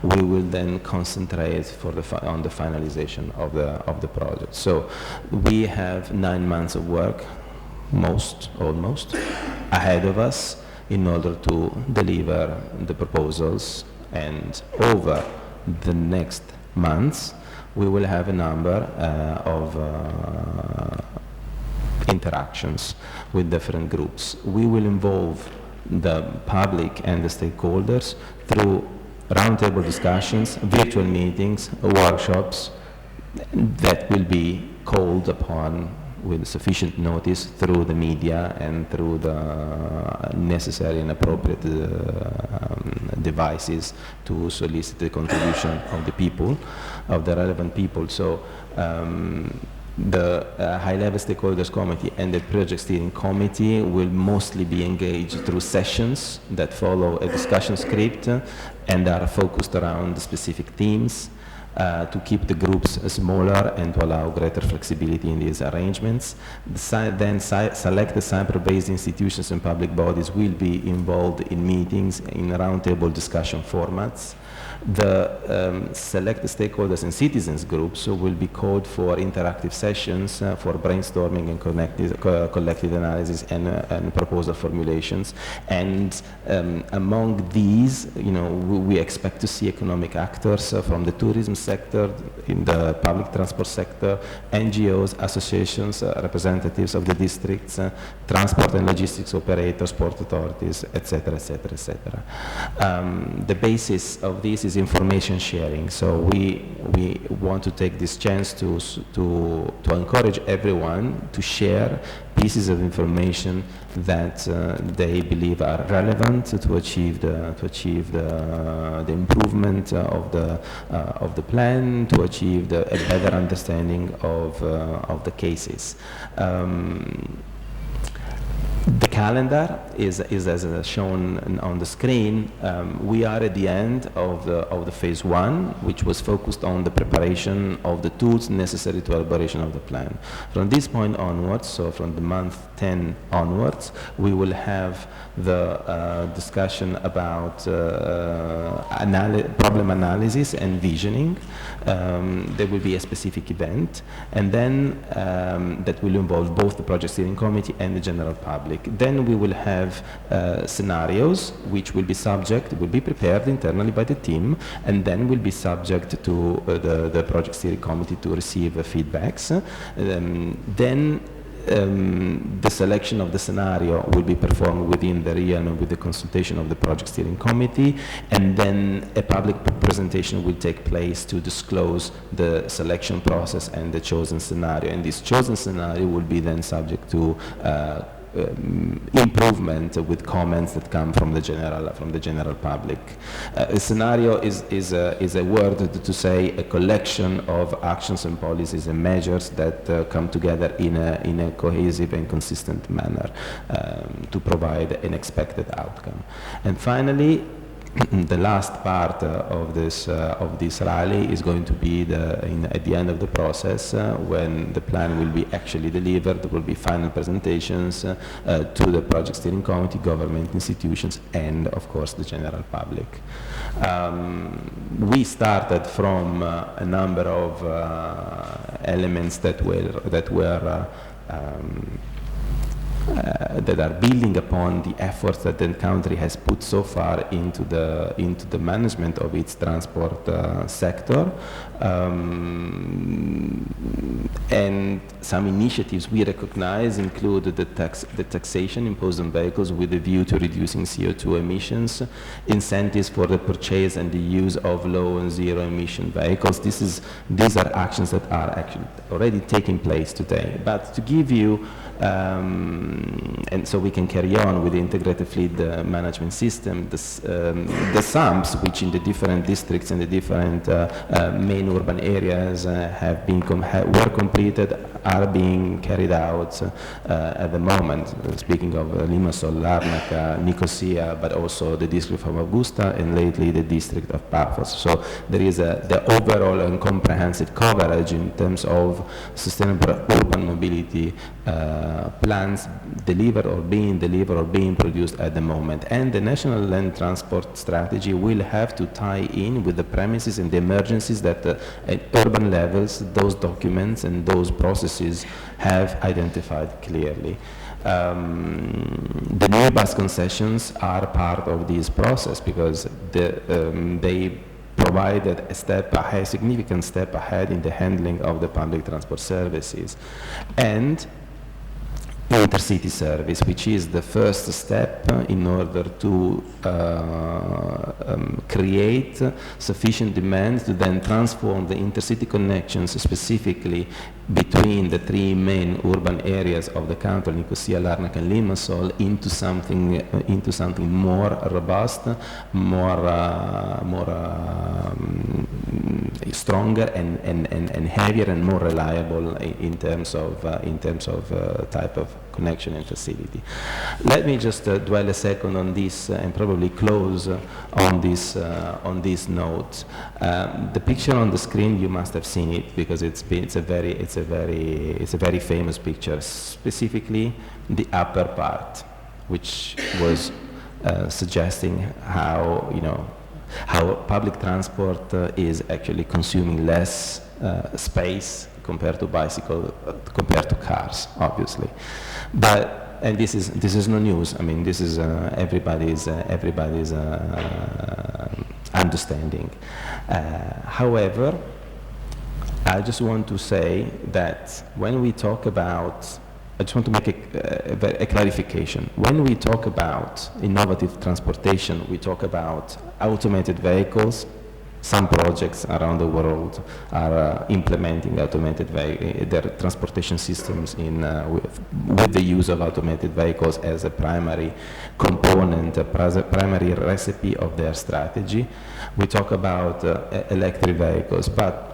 we will then concentrate on the finalization of the project. So we have 9 months of work, almost, ahead of us, in order to deliver the proposals. And over the next months, we will have a number of interactions with different groups. We will involve the public and the stakeholders through roundtable discussions, virtual meetings, workshops that will be called upon with sufficient notice through the media and through the necessary and appropriate devices to solicit the contribution of the people, of the relevant people. So the high-level stakeholders committee and the project steering committee will mostly be engaged through sessions that follow a discussion script and are focused around specific themes to keep the groups smaller and to allow greater flexibility in these arrangements. Then selected cyber-based institutions and public bodies will be involved in meetings in roundtable discussion formats. The selected stakeholders and citizens groups will be called for interactive sessions for brainstorming and collective analysis and proposal formulations. And among these, we expect to see economic actors from the tourism sector, in the public transport sector, NGOs, associations, representatives of the districts, transport and logistics operators, port authorities, etc., etc., etc. The basis of this is information sharing. So we want to take this chance to encourage everyone to share pieces of information that they believe are relevant to achieve the improvement of the plan, to achieve a better understanding of the cases. The calendar is as shown on the screen. We are at the end of the phase 1, which was focused on the preparation of the tools necessary to elaboration of the plan. From this point onwards, so from the month 10 onwards, we will have the discussion about problem analysis and visioning. There will be a specific event, and then that will involve both the project steering committee and the general public. Then we will have scenarios which will be prepared internally by the team, and then will be subject to the project steering committee to receive feedbacks. Then the selection of the scenario will be performed within the realm with the consultation of the project steering committee, and then a public presentation will take place to disclose the selection process and the chosen scenario. And this chosen scenario will be then subject to improvement with comments that come from the general public. A scenario is a word to say a collection of actions and policies and measures that come together in a cohesive and consistent manner to provide an expected outcome. And finally, the last part of this rally is going to be at the end of the process when the plan will be actually delivered. There will be final presentations to the project steering committee, government institutions, and of course the general public. We started from a number of elements that are building upon the efforts that the country has put so far into the management of its transport sector, and some initiatives we recognize include the taxation imposed on vehicles with a view to reducing CO2 emissions, incentives for the purchase and the use of low and zero emission vehicles. These are actions that are actually already taking place today. But to give you and so we can carry on with the integrated fleet management system. The sums, which in the different districts and the different main urban areas were completed, are being carried out at the moment. Speaking of Limassol, Larnaca, Nicosia, but also the district of Augusta, and lately the district of Paphos. So there is the overall and comprehensive coverage in terms of sustainable urban mobility plans delivered or being produced at the moment. And the National Land Transport Strategy will have to tie in with the premises and the emergencies that at urban levels those documents and those processes have identified clearly. the new bus concessions are part of this process because they provided a significant step ahead in the handling of the public transport services. And intercity service, which is the first step in order to create sufficient demand to then transform the intercity connections specifically between the three main urban areas of the country, Nicosia, Larnaca, and Limassol, into something more robust, stronger and heavier and more reliable in terms of type of connection and facility. Let me just dwell a second on this and probably close on this note. The picture on the screen, you must have seen it because it's a very famous picture, specifically the upper part, which was suggesting how public transport is actually consuming less space compared to compared to cars, obviously. And this is no news. I mean, this is everybody's understanding. However, I just want to say that when we talk about, I just want to make a clarification. When we talk about innovative transportation, we talk about automated vehicles. Some projects around the world are implementing their transportation systems with the use of automated vehicles as a primary component, a primary recipe of their strategy. We talk about electric vehicles, but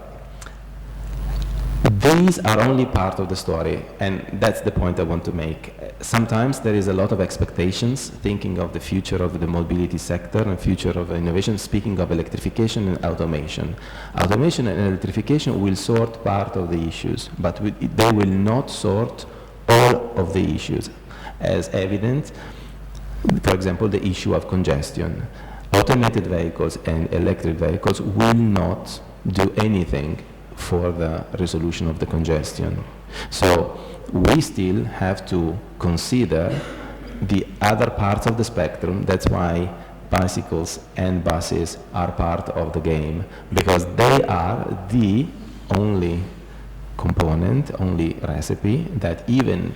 these are only part of the story, and that's the point I want to make. Sometimes there is a lot of expectations, thinking of the future of the mobility sector and future of innovation, speaking of electrification and automation. Automation and electrification will sort part of the issues, but they will not sort all of the issues. As evident, for example, the issue of congestion. Automated vehicles and electric vehicles will not do anything for the resolution of the congestion. So we still have to consider the other parts of the spectrum. That's why bicycles and buses are part of the game, because they are the only component, only recipe that even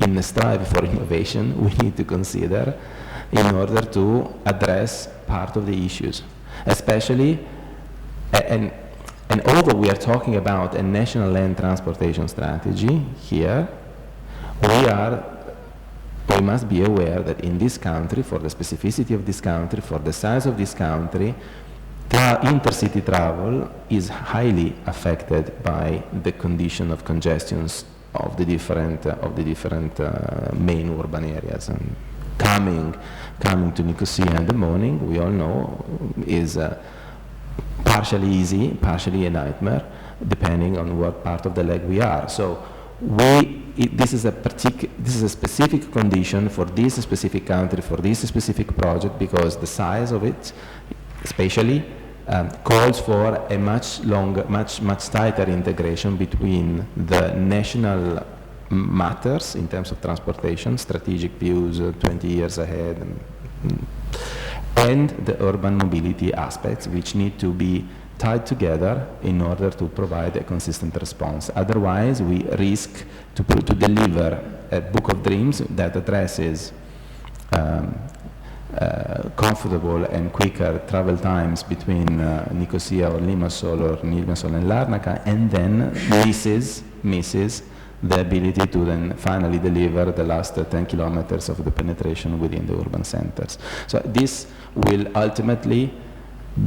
in the strive for innovation we need to consider in order to address part of the issues. Especially, and although we are talking about a national land transportation strategy here, we must be aware that in this country, for the specificity of this country, for the size of this country, intercity travel is highly affected by the condition of congestions of the different main urban areas. And coming to Nicosia in the morning, we all know, is partially easy, partially a nightmare, depending on what part of the leg we are. So this is a specific condition for this specific country, for this specific project, because the size of it, especially, calls for a much tighter integration between the national matters in terms of transportation, strategic views 20 years ahead, and the urban mobility aspects, which need to be tied together in order to provide a consistent response. Otherwise, we risk to deliver a book of dreams that addresses comfortable and quicker travel times between Nicosia or Limassol and Larnaca, and then misses the ability to then finally deliver the last 10 kilometers of the penetration within the urban centers. So this will ultimately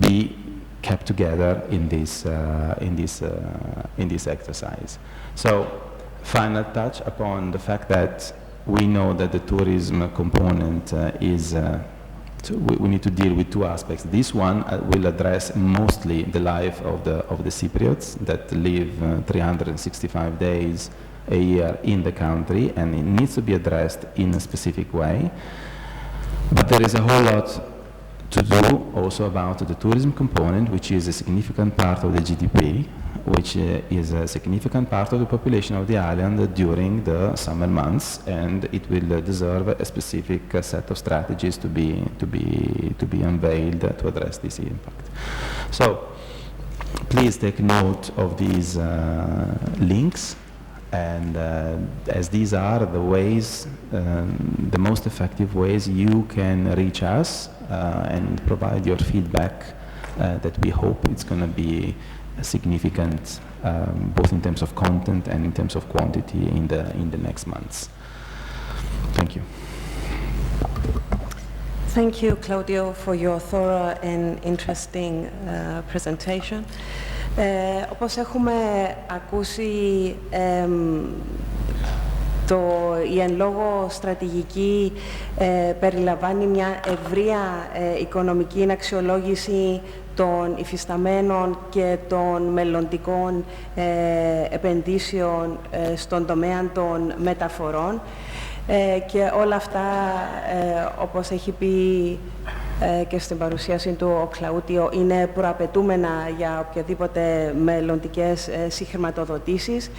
be kept together in this exercise. So, final touch upon the fact that we know that the tourism component is. So we need to deal with two aspects. This one will address mostly the life of the Cypriots that live 365 days a year in the country, and it needs to be addressed in a specific way. But there is a whole lot to do also about the tourism component, which is a significant part of the GDP which is a significant part of the population of the island during the summer months, and it will deserve a specific set of strategies to be unveiled to address this impact. So, please take note of these links, and as these are the ways, the most effective ways you can reach us and provide your feedback that we hope it's going to be significant, both in terms of content and in terms of quantity in the next months. Thank you. Thank you, Claudio, for your thorough and interesting presentation. Όπως έχουμε ακούσει, η εν λόγω στρατηγική περιλαμβάνει μια ευρεία οικονομική αξιολόγηση των υφισταμένων και των μελλοντικών επενδύσεων στον τομέα των μεταφορών. Και όλα αυτά, όπως έχει πει και στην παρουσίαση του ο Κλαούτιο, είναι προαπαιτούμενα για οποιαδήποτε μελλοντικές συγχρηματοδοτήσεις.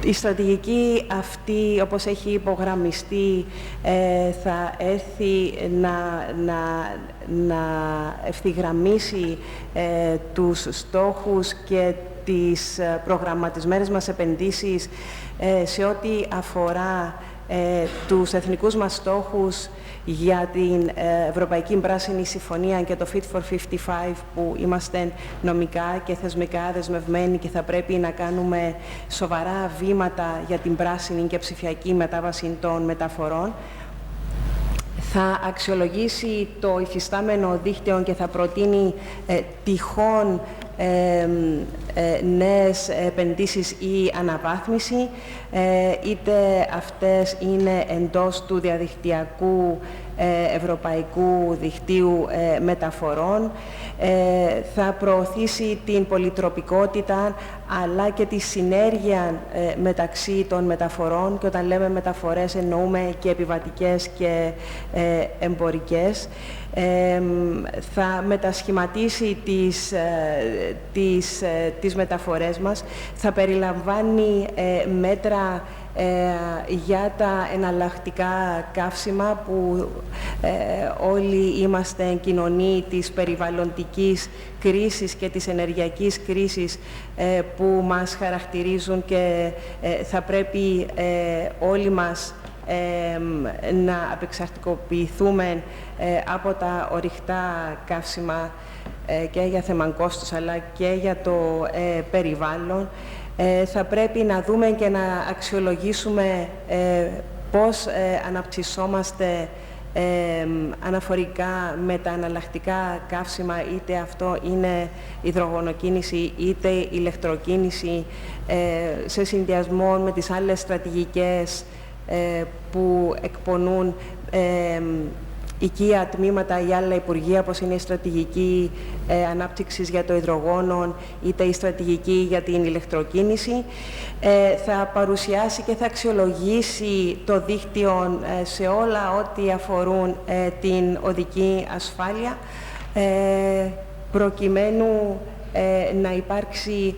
Η στρατηγική αυτή, όπως έχει υπογραμμιστεί, θα έρθει να ευθυγραμμίσει τους στόχους και τις προγραμματισμένες μας επενδύσεις σε ό,τι αφορά τους εθνικούς μας στόχους για την Ευρωπαϊκή Πράσινη Συμφωνία και το Fit for 55, που είμαστε νομικά και θεσμικά δεσμευμένοι και θα πρέπει να κάνουμε σοβαρά βήματα για την πράσινη και ψηφιακή μετάβαση των μεταφορών. Θα αξιολογήσει το υφιστάμενο δίκτυο και θα προτείνει τυχόν νέες επενδύσεις ή αναβάθμιση, είτε αυτές είναι εντός του διαδικτυακού ευρωπαϊκού δικτύου μεταφορών. Θα προωθήσει την πολυτροπικότητα αλλά και τη συνέργεια μεταξύ των μεταφορών, και όταν λέμε μεταφορές εννοούμε και επιβατικές και εμπορικές. Θα μετασχηματίσει τις μεταφορές μας, θα περιλαμβάνει μέτρα για τα εναλλακτικά καύσιμα, που όλοι είμαστε κοινωνοί της περιβαλλοντικής κρίσης και της ενεργειακής κρίσης που μας χαρακτηρίζουν, και θα πρέπει όλοι μας να απεξαρτικοποιηθούμε από τα ορυκτά καύσιμα και για θέμα κόστους αλλά και για το περιβάλλον. Θα πρέπει να δούμε και να αξιολογήσουμε πώς αναπτυσσόμαστε αναφορικά με τα εναλλακτικά καύσιμα, είτε αυτό είναι υδρογονοκίνηση είτε ηλεκτροκίνηση, σε συνδυασμό με τις άλλες στρατηγικές που εκπονούν οικία τμήματα ή άλλα υπουργεία, όπως είναι η στρατηγική ανάπτυξης για το υδρογόνο είτε η στρατηγική για την ηλεκτροκίνηση. Θα παρουσιάσει και θα αξιολογήσει το δίκτυο σε όλα ό,τι αφορούν την οδική ασφάλεια, προκειμένου να υπάρξει,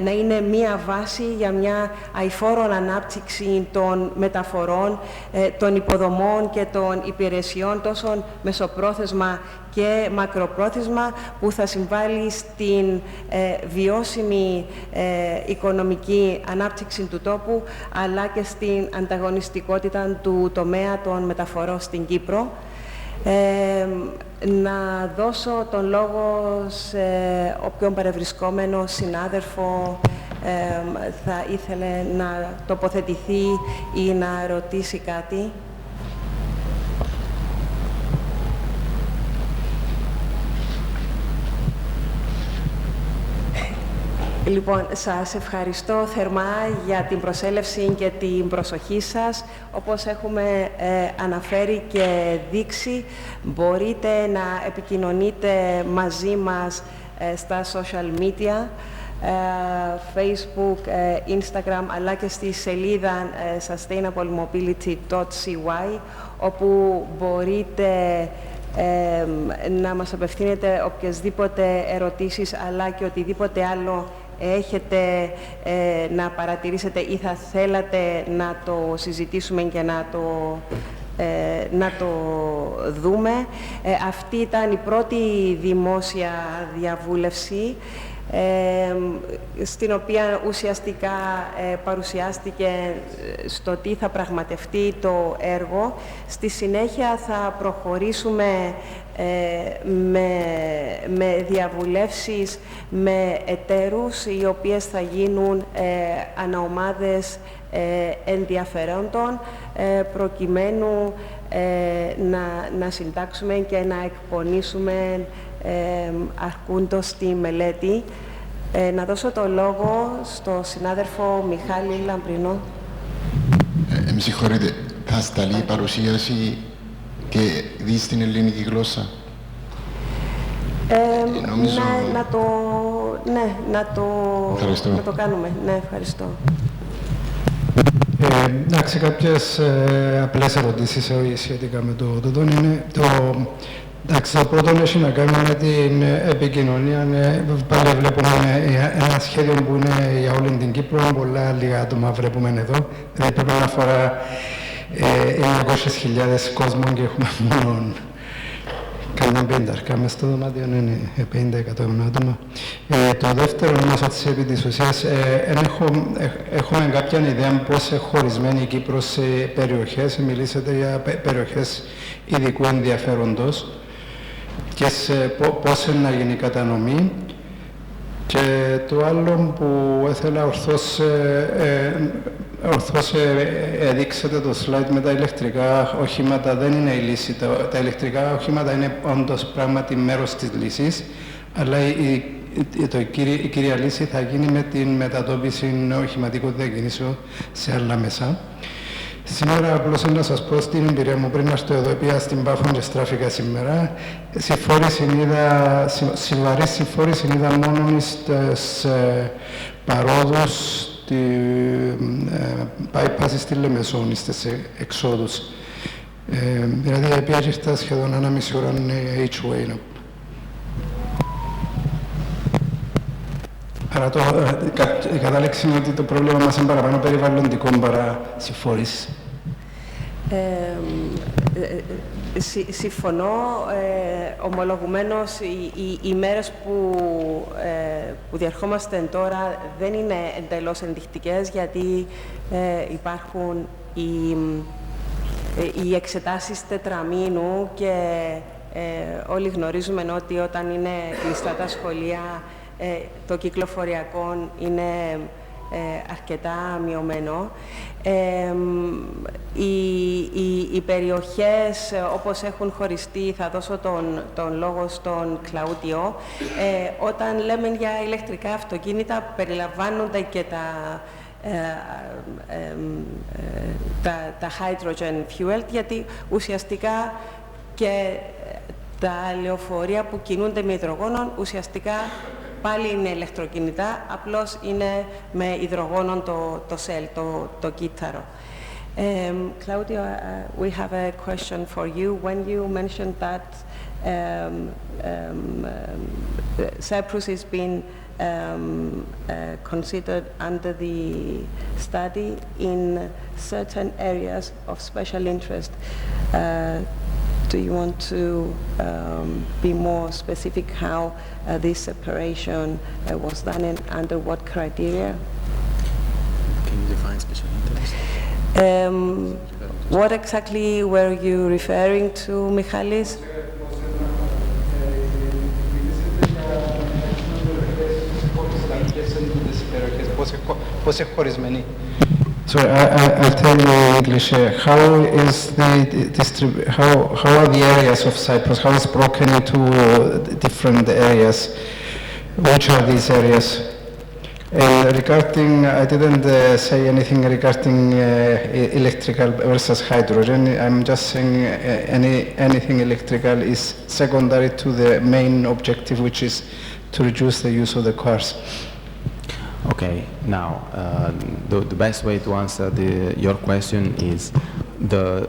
να είναι μία βάση για μια αειφόρον ανάπτυξη των μεταφορών, των υποδομών και των υπηρεσιών, τόσο μεσοπρόθεσμα και μακροπρόθεσμα, που θα συμβάλλει στην βιώσιμη οικονομική ανάπτυξη του τόπου, αλλά και στην ανταγωνιστικότητα του τομέα των μεταφορών στην Κύπρο. Να δώσω τον λόγο σε όποιον παρευρισκόμενο συνάδελφο θα ήθελε να τοποθετηθεί ή να ρωτήσει κάτι. Λοιπόν, σας ευχαριστώ θερμά για την προσέλευση και την προσοχή σας. Όπως έχουμε αναφέρει και δείξει, μπορείτε να επικοινωνείτε μαζί μας στα social media, Facebook, Instagram, αλλά και στη σελίδα sustainablemobility.cy, όπου μπορείτε να μας απευθύνετε οποιασδήποτε ερωτήσεις, αλλά και οτιδήποτε άλλο έχετε να παρατηρήσετε ή θα θέλατε να το συζητήσουμε και να το δούμε. Αυτή ήταν η πρώτη δημόσια διαβούλευση, στην οποία ουσιαστικά παρουσιάστηκε στο τι θα πραγματευτεί το έργο. Στη συνέχεια θα προχωρήσουμε με διαβουλεύσεις με εταίρους, οι οποίες θα γίνουν αναομάδες ενδιαφερόντων, προκειμένου να συντάξουμε και να εκπονήσουμε αρκούντος τη μελέτη. Να δώσω το λόγο στο συνάδελφο Μιχάλη Λαμπρινό. Με συγχωρείτε, θα σταλεί η παρουσίαση και δει στην ελληνική γλώσσα? Νομίζω... να το κάνουμε. Ναι, ευχαριστώ. Εντάξει, κάποιες απλές ερωτήσεις σχετικά με το είναι εντάξει, το πρώτο έχει να κάνει με την επικοινωνία. Πάλι βλέπουμε ένα σχέδιο που είναι για όλη την Κύπρο, πολλά λίγα άτομα βλέπουμε εδώ. Δηλαδή πρέπει να αφορά 900.000 κόσμο και έχουμε μόνο κανένα 50 αρκά μες στο δωμάτιο, είναι 50 άτομα. Το δεύτερο όμως, ότι επί της ουσίας έχουμε κάποια ιδέα πώς χωρισμένη η Κύπρος σε περιοχές. Μιλήσατε για περιοχές ειδικού ενδιαφέροντος και πώς να γίνει η κατανομή. Και το άλλο που ήθελα ορθώς δείξετε το slide με τα ηλεκτρικά οχήματα, δεν είναι η λύση. Τα ηλεκτρικά οχήματα είναι όντως πράγματι μέρος της λύσης, αλλά η κύρια λύση θα γίνει με την μετατόπιση οχηματικών διακινήσεων σε άλλα μέσα. Σήμερα απλώς να σας πω στην εμπειρία μου, πριν να έρθω εδώ, πήγα στην Πάφο και στράφηκα σήμερα. Σοβαρή συμφόρηση είδα μόνο στις παρόδους, bypass στη Λεμεσόνη, στις εξόδους. Δηλαδή, πήγα σχεδόν 1,5 ώρα each way. Άρα η κατάληξη είναι ότι το πρόβλημα μας είναι παραπάνω περιβαλλοντικό παρά συμφόρηση. Συμφωνώ. Ομολογουμένως, οι μέρες που διερχόμαστε τώρα δεν είναι εντελώς ενδεικτικές, γιατί υπάρχουν οι εξετάσεις τετραμήνου και όλοι γνωρίζουμε ότι όταν είναι κλειστά τα σχολεία, το κυκλοφοριακό είναι αρκετά μειωμένο. Οι περιοχές όπως έχουν χωριστεί, θα δώσω τον λόγο στον Κλαούτιο. Όταν λέμε για ηλεκτρικά αυτοκίνητα, περιλαμβάνονται και τα hydrogen fuel, γιατί ουσιαστικά και τα λεωφορεία που κινούνται με υδρογόνο ουσιαστικά πάλι είναι ηλεκτροκινητά, απλώς είναι με υδρογόνο το cell, το κύτταρο. Claudio, we have a question for you. When you mentioned that Cyprus is being considered under the study in certain areas of special interest, do you want to be more specific how this separation was done and under what criteria? Can you define special interest? What exactly were you referring to, Michalis? Sorry, I'll tell you in English. How are the areas of Cyprus? How is broken into different areas? Which are these areas? Regarding, I didn't say anything regarding electrical versus hydrogen. I'm just saying anything electrical is secondary to the main objective, which is to reduce the use of the cars. Okay, now the best way to answer your question is the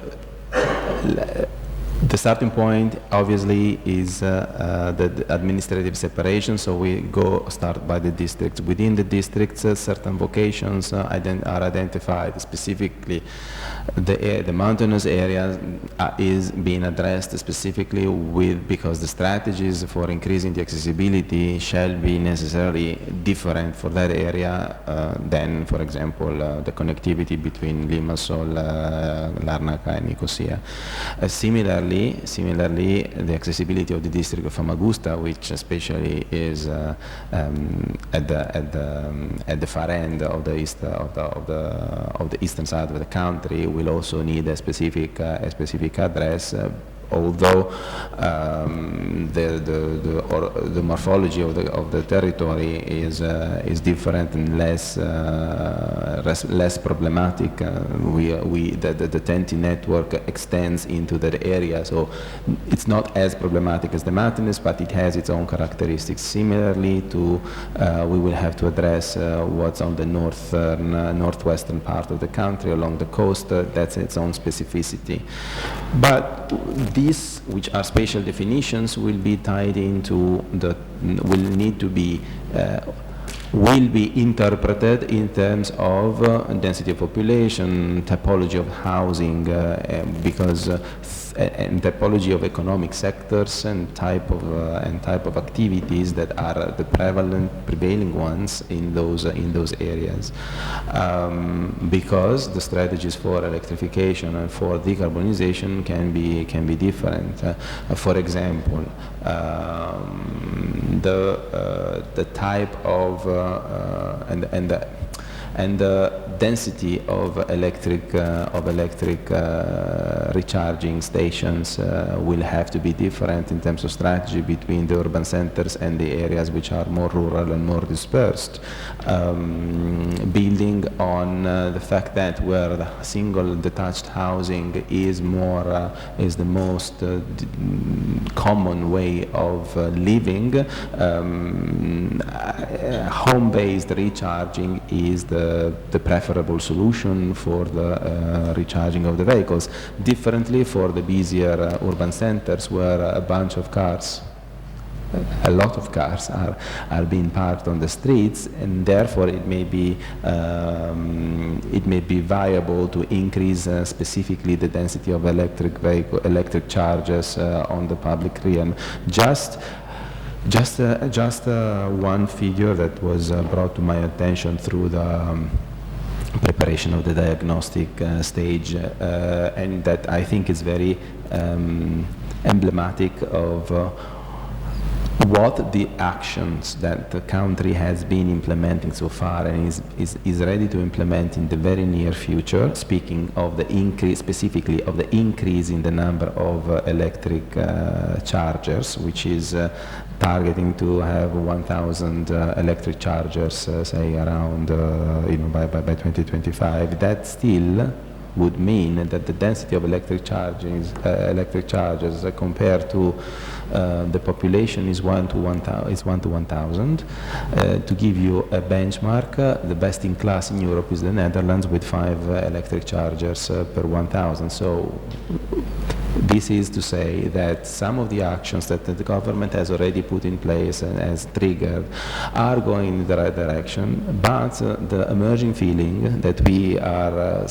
The starting point, obviously, is the administrative separation. So we start by the districts. Within the districts, certain vocations are identified. Specifically, the mountainous area is being addressed specifically because the strategies for increasing the accessibility shall be necessarily different for that area than, for example, the connectivity between Limassol, Larnaca, and Nicosia. Similarly, the accessibility of the district of Famagusta, which especially is at the far end of the eastern side of the country, will also need a specific address. Although the morphology of the territory is different and less problematic, the TEN-T network extends into that area, so it's not as problematic as the mountainous, but it has its own characteristics. Similarly, we will have to address what's on the northwestern part of the country along the coast. That's its own specificity, but these, which are spatial definitions, will be tied into will be interpreted in terms of density of population, typology of housing, and typology of economic sectors and type of activities that are the prevailing ones in those areas, because the strategies for electrification and for decarbonization can be different. For example, the type of and the density of electric recharging stations will have to be different in terms of strategy between the urban centers and the areas which are more rural and more dispersed, building on the fact that where the single detached housing is the most common way of living, home-based recharging is the preferable solution for the recharging of the vehicles. Differently for the busier urban centers where a lot of cars are being parked on the streets, and therefore it may be viable to increase specifically the density of electric chargers on the public realm. Just one figure that was brought to my attention through the preparation of the diagnostic stage, and that I think is very emblematic of what the actions that the country has been implementing so far and is ready to implement in the very near future, speaking of the increase, specifically of the increase in the number of electric chargers, which is targeting to have 1,000 electric chargers, say around, by 2025. That still would mean that the density of electric chargers compared to the population is 1 to 1,000. To give you a benchmark, the best in class in Europe is the Netherlands with 5 electric chargers per 1,000. So this is to say that some of the actions that the government has already put in place and has triggered are going in the right direction, but the emerging feeling that we are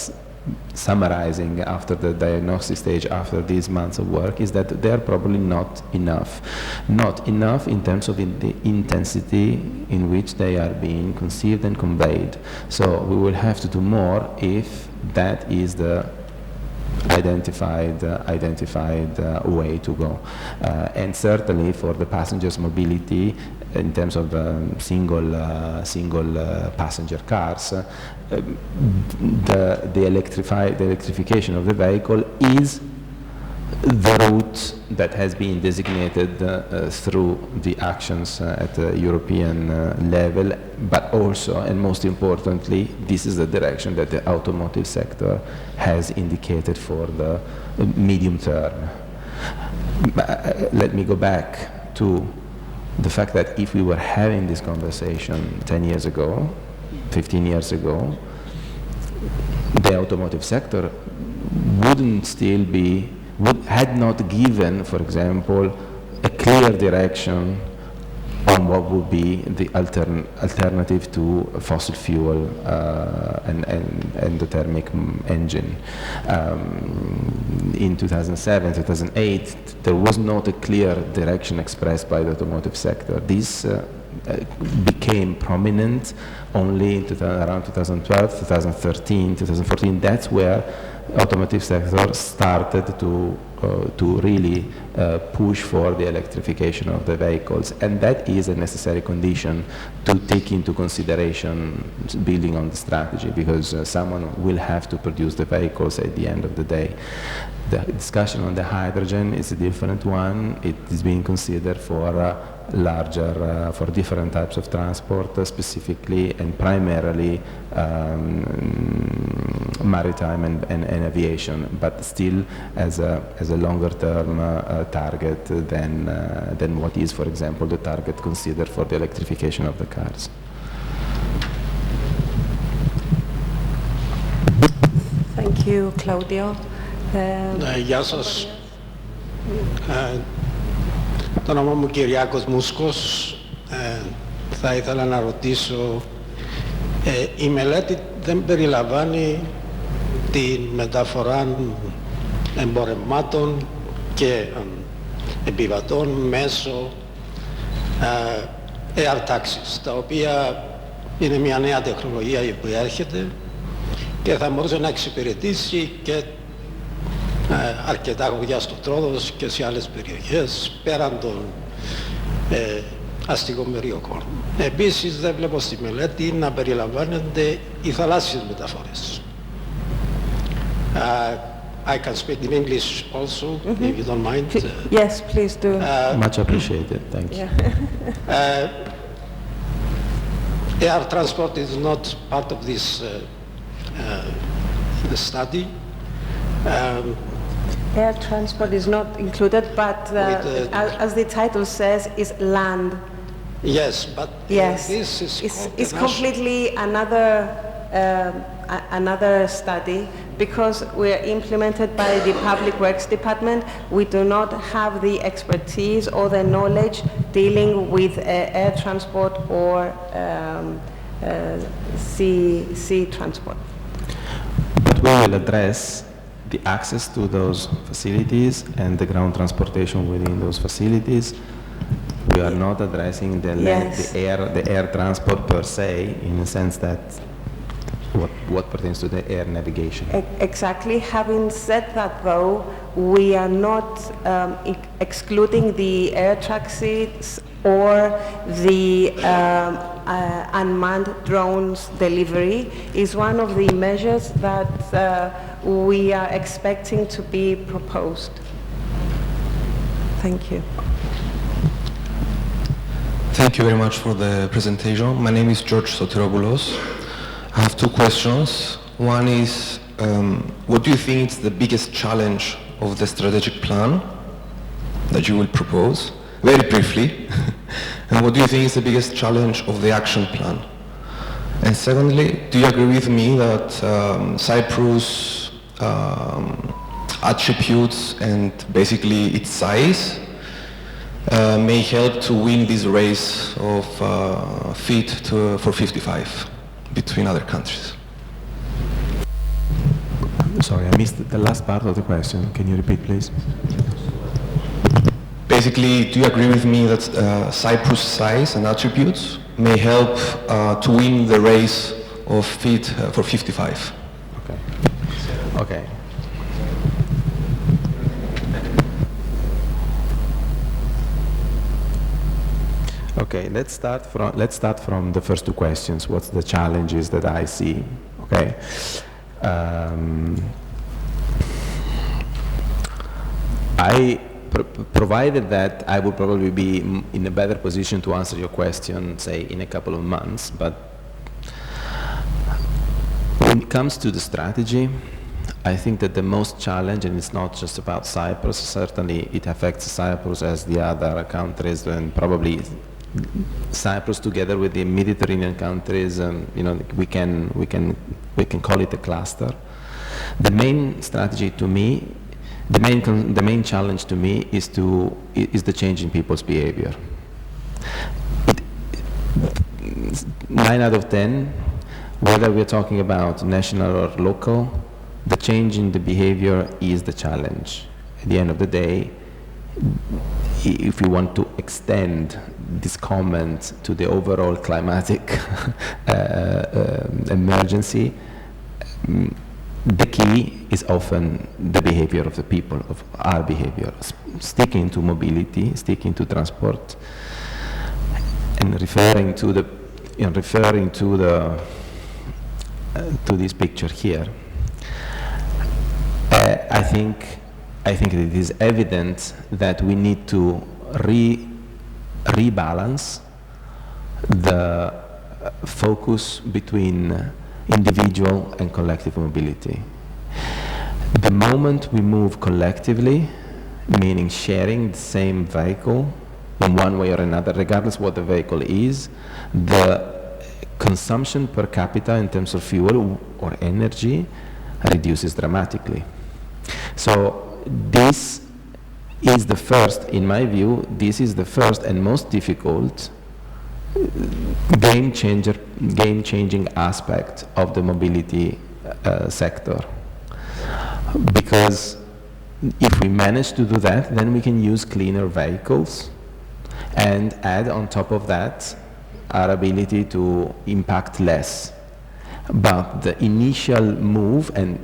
summarizing after the diagnostic stage, after these months of work, is that they are probably not enough. Not enough in terms of the intensity in which they are being conceived and conveyed. So we will have to do more if that is the identified way to go. And certainly for the passengers' mobility, in terms of single passenger cars, the electrification of the vehicle is the route that has been designated through the actions at the European level, but also, and most importantly, this is the direction that the automotive sector has indicated for the medium term. Let me go back to the fact that if we were having this conversation 10 years ago, 15 years ago, the automotive sector wouldn't still be had not given, for example, a clear direction on what would be the alternative to fossil fuel and endothermic engine. In 2007, 2008, there was not a clear direction expressed by the automotive sector. This became prominent only in around 2012, 2013, 2014. That's where automotive sector started to really push for the electrification of the vehicles, and that is a necessary condition to take into consideration building on the strategy, because someone will have to produce the vehicles at the end of the day. The discussion on the hydrogen is a different one. It is being considered for larger, for different types of transport, specifically and primarily maritime and aviation, but still as a longer term target than what is, for example, the target considered for the electrification of the cars. Thank you, Claudio. Γεια σας. Το όνομα μου Κυριάκος Μούσκος. Θα ήθελα να ρωτήσω, η μελέτη δεν περιλαμβάνει την μεταφορά εμπορευμάτων και επιβατών μέσω air taxis, τα οποία είναι μια νέα τεχνολογία που έρχεται και θα μπορούσε να εξυπηρετήσει και αρκετά χωριά στο Τρόδος και σε άλλες περιοχές πέραν των αστικών περιοχών. Επίσης δεν βλέπω στη μελέτη να περιλαμβάνονται οι θαλάσσιες μεταφορές. I can speak in English also, if you don't mind. Yes, please do. Much appreciated, thank you. Air transport is not part of this study. Air transport is not included, but as the title says, is land. Yes, but yes, this is it's completely another study, because we are implemented by the Public Works Department. We do not have the expertise or the knowledge dealing with air transport or sea transport. But we will address the access to those facilities and the ground transportation within those facilities. We are not addressing the air transport per se, in the sense that what pertains to the air navigation. Exactly. Having said that, though, we are not excluding the air taxis or the unmanned drones delivery. Is one of the measures that we are expecting to be proposed. Thank you. Thank you very much for the presentation. My name is George Sotiropoulos. I have two questions. One is, what do you think is the biggest challenge of the strategic plan that you will propose? Very briefly. And what do you think is the biggest challenge of the action plan? And secondly, do you agree with me that Cyprus attributes and basically its size may help to win this race of fit for 55 between other countries? Sorry, I missed the last part of the question. Can you repeat, please? Basically, do you agree with me that Cyprus' size and attributes may help to win the race of fit for 55? Okay. Okay. Okay, let's start from the first two questions. What's the challenges that I see? Okay. Provided that I will probably be in a better position to answer your question, say, in a couple of months, but when it comes to the strategy, I think that the most challenge, and it's not just about Cyprus, certainly it affects Cyprus as the other countries, and probably Cyprus together with the Mediterranean countries, we can call it a cluster. The main strategy to me The main challenge to me is the change in people's behavior. 9 out of 10, whether we're talking about national or local, the change in the behavior is the challenge. At the end of the day, if we want to extend this comment to the overall climatic emergency, the key is often the behavior of the people, of our behavior, sticking to mobility, sticking to transport, and referring to this picture here. I think it is evident that we need to rebalance the focus between individual and collective mobility. The moment we move collectively, meaning sharing the same vehicle in one way or another, regardless what the vehicle is, the consumption per capita in terms of fuel or energy reduces dramatically. So this is the first, in my view, this is the first and most difficult game-changing aspect of the mobility sector. Because if we manage to do that, then we can use cleaner vehicles and add on top of that our ability to impact less. But the initial move, and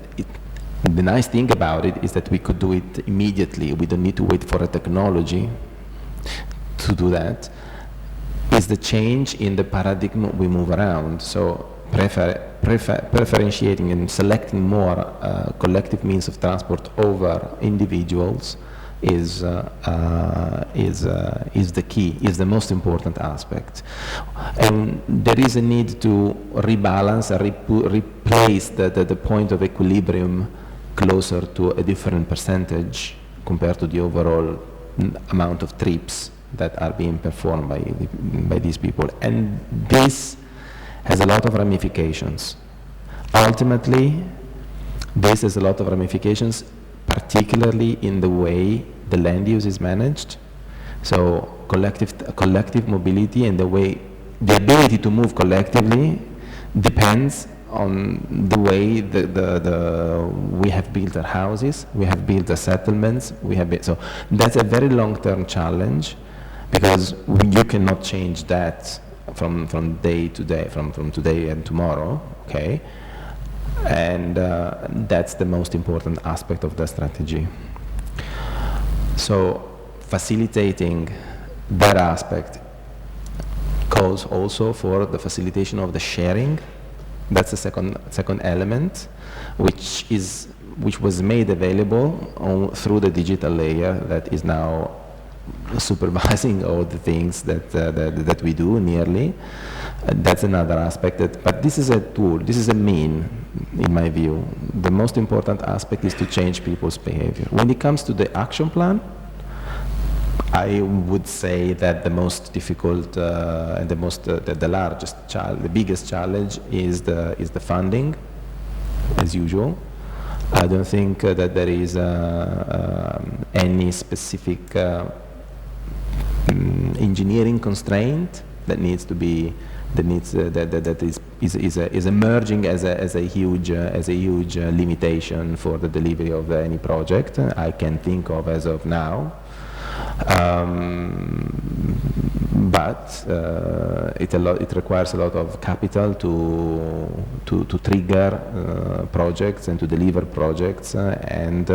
the nice thing about it is that we could do it immediately. We don't need to wait for a technology to do that. Is the change in the paradigm we move around. So preferentiating and selecting more collective means of transport over individuals is the key, is the most important aspect. And there is a need to rebalance, replace the point of equilibrium closer to a different percentage compared to the overall amount of trips that are being performed by these people. And this has a lot of ramifications. Ultimately, this has a lot of ramifications, particularly in the way the land use is managed. So collective mobility and the ability to move collectively depends on the way we have built our houses, we have built the settlements, so that's a very long-term challenge, because you cannot change that from day to day, from today and tomorrow, okay? And that's the most important aspect of the strategy. So facilitating that aspect calls also for the facilitation of the sharing. That's the second element, which was made available through the digital layer that is now supervising all the things that we do nearly. That's another aspect. But this is a tool, this is a mean, in my view. The most important aspect is to change people's behavior. When it comes to the action plan, I would say that the most difficult and the largest challenge, the biggest challenge is the funding, as usual. I don't think that there is any specific engineering constraint that needs to be that is emerging as a huge limitation for the delivery of any project I can think of as of now. But it requires a lot of capital to trigger projects and to deliver projects and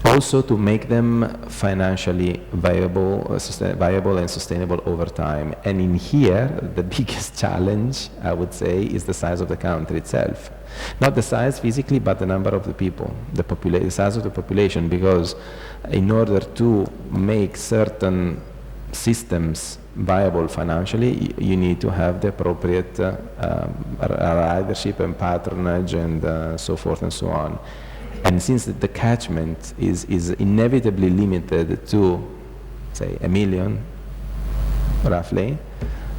also to make them financially viable and sustainable over time. And in here, the biggest challenge, I would say, is the size of the country itself. Not the size physically, but the number of the people, the size of the population, because in order to make certain systems viable financially, you need to have the appropriate ridership and patronage and so forth and so on. And since the catchment is inevitably limited to, say, 1 million, roughly,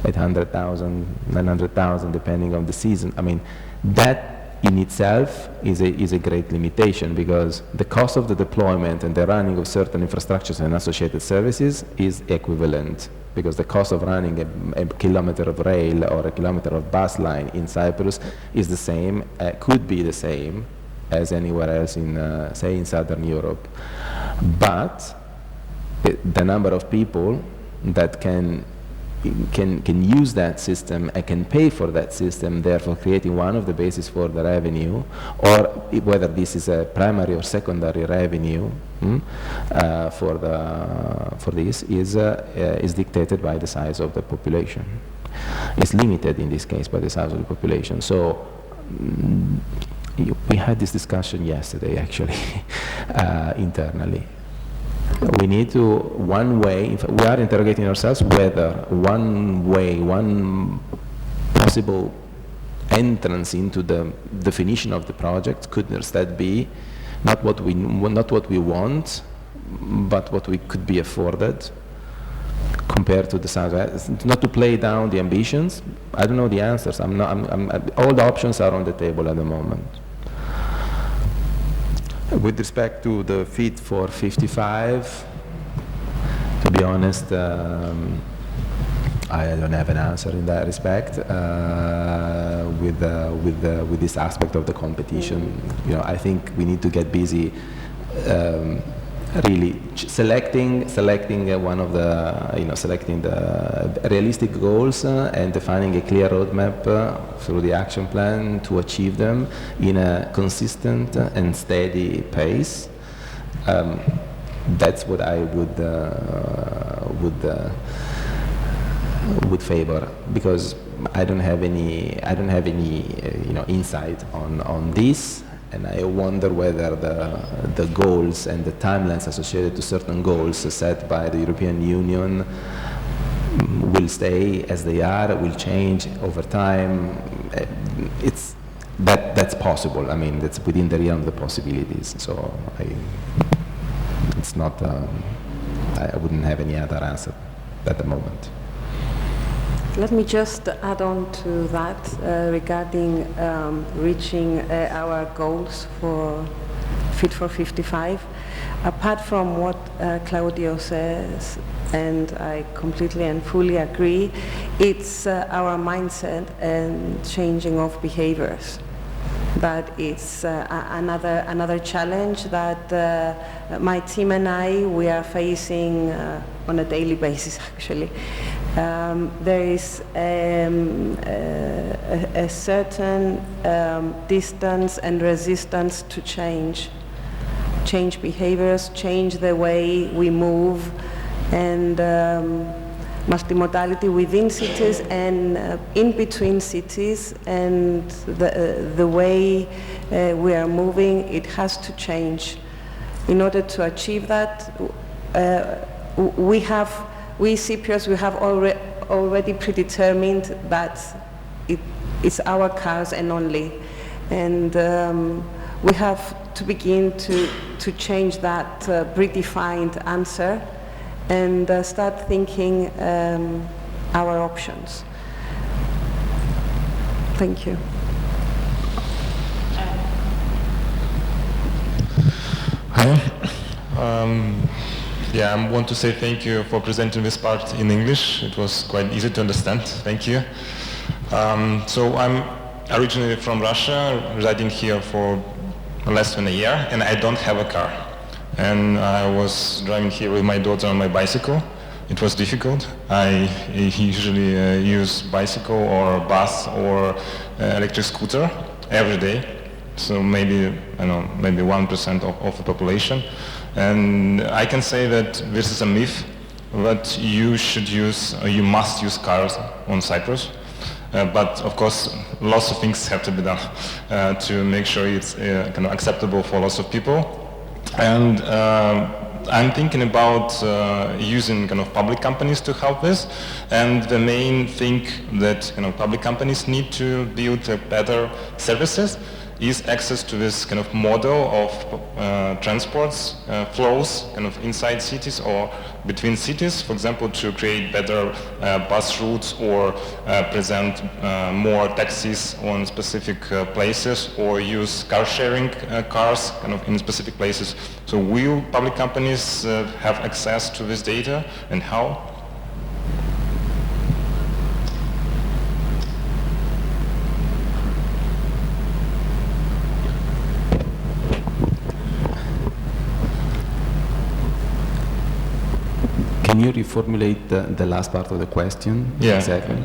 800,000, 900,000, depending on the season, I mean, that in itself is a great limitation, because the cost of the deployment and the running of certain infrastructures and associated services is equivalent, because the cost of running a kilometer of rail or a kilometer of bus line in Cyprus is the same, could be the same as anywhere else in, say, in Southern Europe. But the number of people that can use that system and can pay for that system, therefore creating one of the bases for the revenue, or whether this is a primary or secondary revenue for this is dictated by the size of the population. It's limited in this case by the size of the population. So we had this discussion yesterday, actually, internally. We need to, one way, in fact, we are interrogating ourselves whether one way, one possible entrance into the definition of the project could instead be not what we want, but what we could be afforded compared to the size. Not to play down the ambitions. I don't know the answers. All the options are on the table at the moment. With respect to the Fit for 55, to be honest, I don't have an answer in that respect. With this aspect of the competition, I think we need to get busy, really selecting one of the, selecting the realistic goals and defining a clear roadmap through the action plan to achieve them in a consistent and steady pace. That's what I would favor, because I don't have any insight on this. And I wonder whether the goals and the timelines associated to certain goals set by the European Union will stay as they are, will change over time. That's possible. I mean, that's within the realm of the possibilities. So it's not. I wouldn't have any other answer at the moment. Let me just add on to that regarding reaching our goals for Fit for 55. Apart from what Claudio says, and I completely and fully agree, it's our mindset and changing of behaviors. That is another challenge that my team and we are facing on a daily basis, actually. There is a certain distance and resistance to change behaviors, change the way we move, and multimodality within cities and in between cities, and the way we are moving, it has to change. In order to achieve that, we Cypriots, we have already predetermined that it's our cars and only. And we have to begin to change that predefined answer and start thinking our options. Thank you. Hi. Yeah, I want to say thank you for presenting this part in English. It was quite easy to understand. Thank you. So I'm originally from Russia, residing here for less than a year, and I don't have a car. And I was driving here with my daughter on my bicycle. It was difficult. I usually use bicycle or bus or electric scooter every day. So maybe, maybe 1% of the population. And I can say that this is a myth, that you must use cars on Cyprus. But of course, lots of things have to be done to make sure it's kind of acceptable for lots of people. And I'm thinking about using kind of public companies to help this. And the main thing that public companies need to build better services. is access to this kind of model of transports, flows kind of inside cities or between cities, for example, to create better bus routes or present more taxis on specific places or use car sharing cars kind of in specific places. So will public companies have access to this data, and how? Can you reformulate the last part of the question? Yeah. Exactly.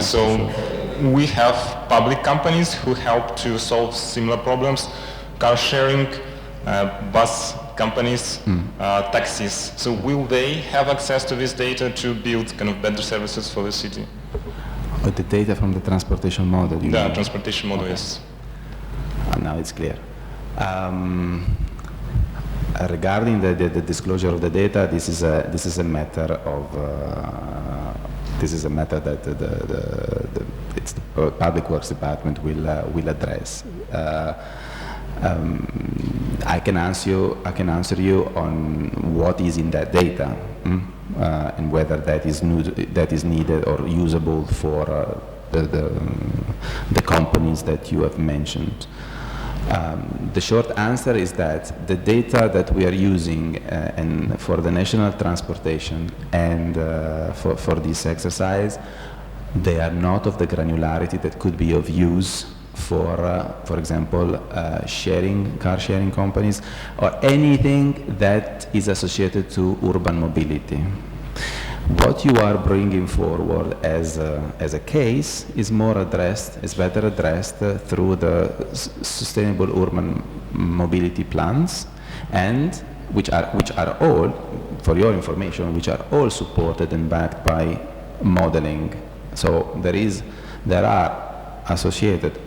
So we have public companies who help to solve similar problems, car sharing, bus companies, taxis. So will they have access to this data to build kind of better services for the city? The data from the transportation model, you mean? Transportation model, yes. Now it's clear. Regarding the disclosure of the data, this is a matter that it's the Public Works Department will address. I can answer you on what is in that data and whether that is needed or usable for the companies that you have mentioned. The short answer is that the data that we are using and for the national transportation and for this exercise, they are not of the granularity that could be of use for example, car sharing companies or anything that is associated to urban mobility. What you are bringing forward as a case is better addressed through the sustainable urban mobility plans, and which are all, for your information, which are all supported and backed by modeling. So there are associated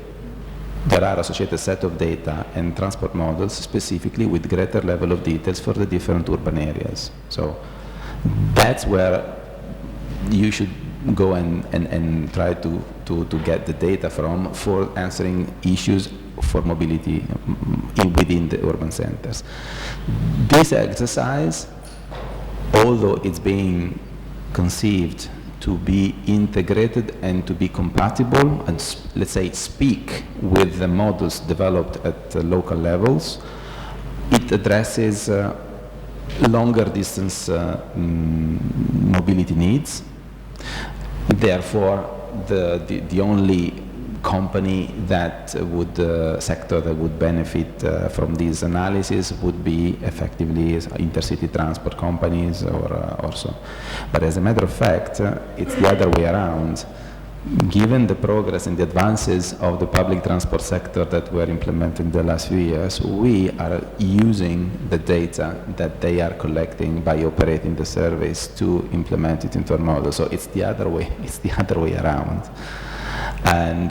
set of data and transport models specifically with greater level of details for the different urban areas. So that's where you should go and try to get the data from for answering issues for mobility within the urban centers. This exercise, although it's being conceived to be integrated and to be compatible and, let's say, speak with the models developed at the local levels, it addresses longer distance mobility needs. Therefore, the only company sector that would benefit from this analysis would be effectively intercity transport companies or so. But as a matter of fact, it's the other way around. Given the progress and the advances of the public transport sector that were implemented in the last few years, we are using the data that they are collecting by operating the surveys to implement it into our model. So it's the other way around. And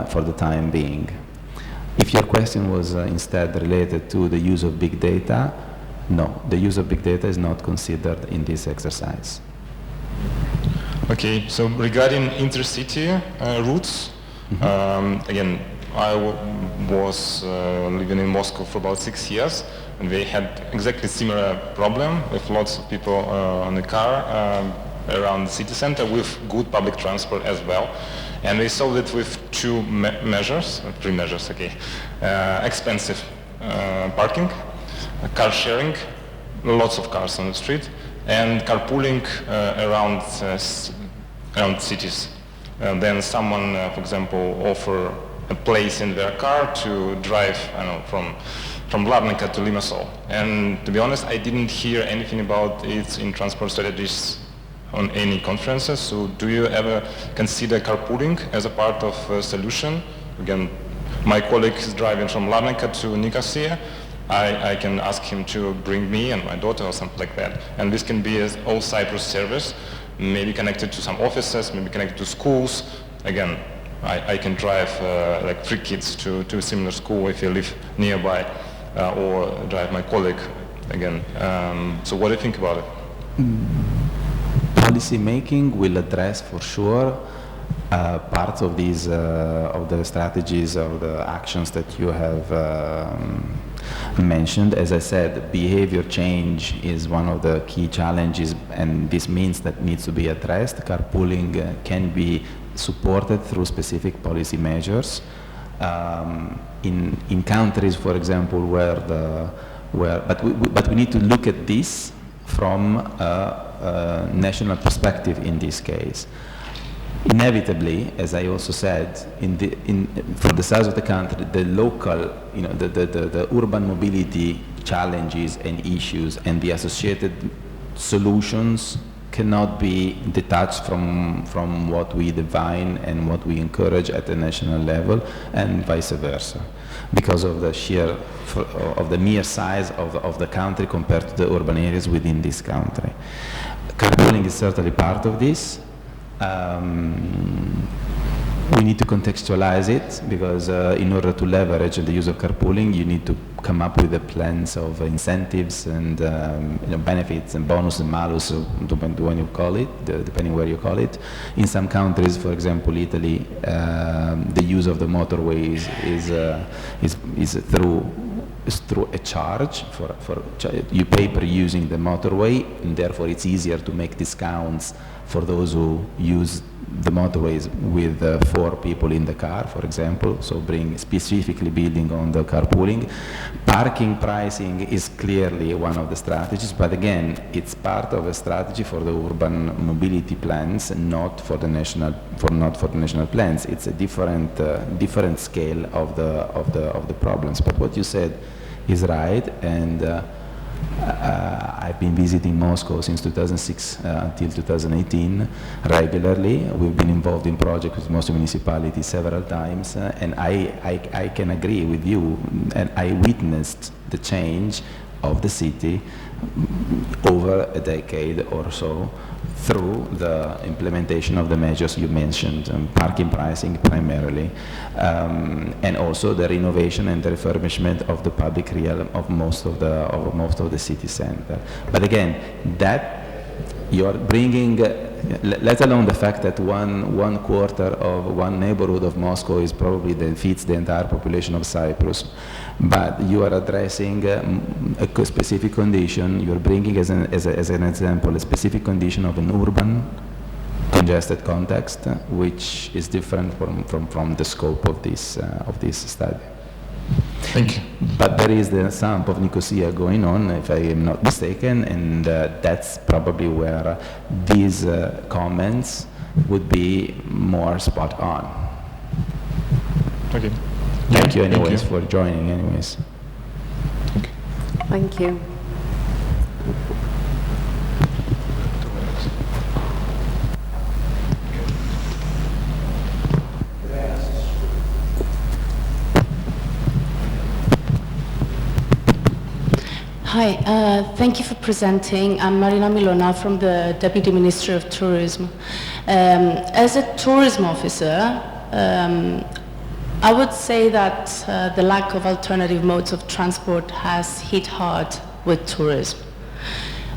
for the time being. If your question was instead related to the use of big data, no, the use of big data is not considered in this exercise. Okay, so regarding intercity routes, again, I was living in Moscow for about 6 years, and they had exactly similar problem with lots of people on the car around the city center with good public transport as well. And they solved it with three measures, okay. Expensive parking, car sharing, lots of cars on the street, and carpooling around cities. And then someone, for example, offer a place in their car to drive, I don't know, from Larnaca to Limassol. And to be honest, I didn't hear anything about it in transport strategies on any conferences. So do you ever consider carpooling as a part of a solution? Again, my colleague is driving from Larnaca to Nicosia. I can ask him to bring me and my daughter or something like that. And this can be an all-Cyprus service, maybe connected to some offices, maybe connected to schools. Again, I can drive like 3 kids to a similar school if you live nearby, or drive my colleague again. So what do you think about it? Policy making will address for sure Part of these, of the strategies, of the actions that you have mentioned, as I said, behavior change is one of the key challenges, and this means that needs to be addressed. Carpooling can be supported through specific policy measures. In countries, for example, but we need to look at this from a national perspective in this case. Inevitably, as I also said, for the size of the country, the local, the urban mobility challenges and issues and the associated solutions cannot be detached from what we define and what we encourage at the national level, and vice versa, because of the mere size of the country compared to the urban areas within this country. Carpooling is certainly part of this. We need to contextualize it, because in order to leverage the use of carpooling, you need to come up with the plans of incentives and benefits and bonus and malus, depending when you call it, depending where you call it. In some countries, for example, Italy, the use of the motorways is through a charge. You pay per using the motorway, and therefore it's easier to make discounts for those who use the motorways with 4 people in the car, for example, so specifically building on the carpooling. Parking pricing is clearly one of the strategies, but again, it's part of a strategy for the urban mobility plans, not for the national plans. It's a different scale of the problems. But what you said is right, and I've been visiting Moscow since 2006 until 2018 regularly. We've been involved in projects with Moscow municipality several times, and I can agree with you, and I witnessed the change of the city over a decade or so through the implementation of the measures you mentioned, parking pricing primarily, and also the renovation and the refurbishment of the public realm of most of the city center. But again, that you're bringing, let alone the fact that one quarter of one neighborhood of Moscow is probably feeds the entire population of Cyprus, but you are addressing a specific condition. You're bringing as an example a specific condition of an urban congested context, which is different from the scope of this study. Thank you. But there is the Samp of Nicosia going on, if I am not mistaken, and that's probably where these comments would be more spot on. Okay. Thank you anyways for joining anyways. Thank you. Hi, thank you for presenting. I'm Marina Milona from the Deputy Ministry of Tourism. As a tourism officer, I would say that the lack of alternative modes of transport has hit hard with tourism.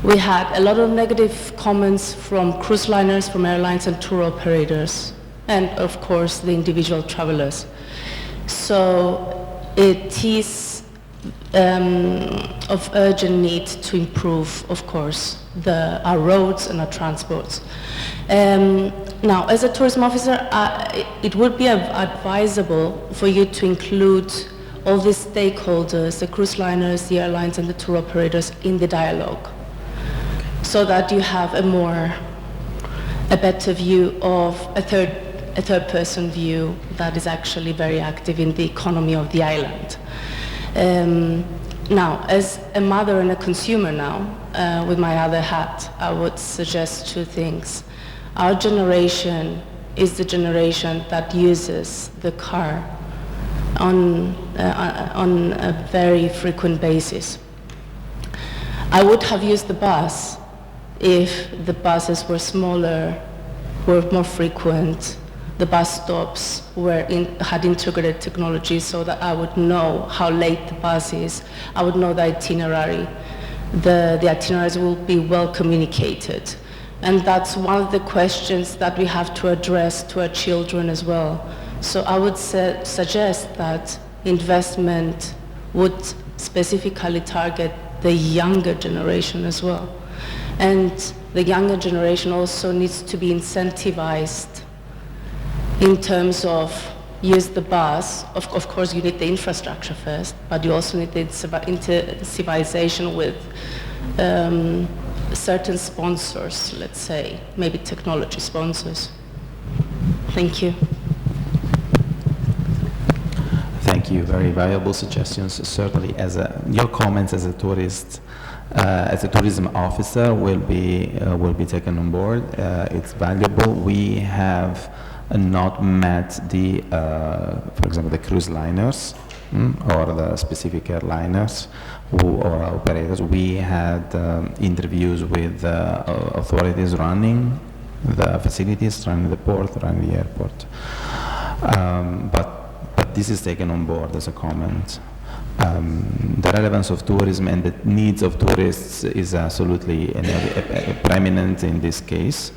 We had a lot of negative comments from cruise liners, from airlines and tour operators, and of course the individual travelers. So it is of urgent need to improve, of course, our roads and our transports. Now, as a tourism officer, it would be advisable for you to include all the stakeholders, the cruise liners, the airlines, and the tour operators in the dialogue, so that you have a better view of a third person view that is actually very active in the economy of the island. Now, as a mother and a consumer now, with my other hat, I would suggest 2 things. Our generation is the generation that uses the car on a very frequent basis. I would have used the bus if the buses were smaller, were more frequent, the bus stops had integrated technology, so that I would know how late the bus is. I would know the itinerary. The itineraries will be well communicated. And that's one of the questions that we have to address to our children as well. So I would suggest that investment would specifically target the younger generation as well. And the younger generation also needs to be incentivized in terms of use the bus. Of course, you need the infrastructure first, but you also need the incentivization with certain sponsors, let's say, maybe technology sponsors. Thank you. Thank you. Very valuable suggestions. Certainly, your comments as a tourist, as a tourism officer, will be taken on board. It's valuable. We have not met the, for example, the cruise liners or the specific airliners or operators. We had interviews with authorities running the facilities, running the port, running the airport. But this is taken on board as a comment. The relevance of tourism and the needs of tourists is absolutely preeminent in this case.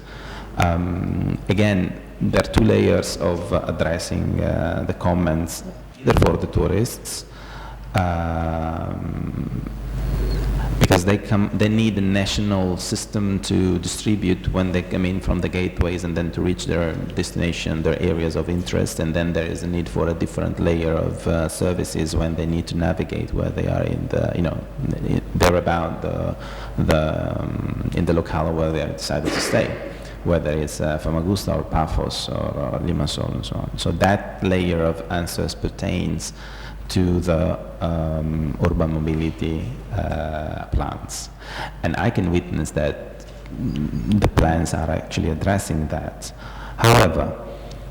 Again, there are two layers of addressing the comments, either for the tourists, because they need a national system to distribute when they come in from the gateways and then to reach their destination, their areas of interest, and then there is a need for a different layer of services when they need to navigate where they are in the, thereabout in the locale where they have decided to stay, whether it's Famagusta or Paphos or Limassol and so on. So that layer of answers pertains to the urban mobility plans. And I can witness that the plans are actually addressing that. However,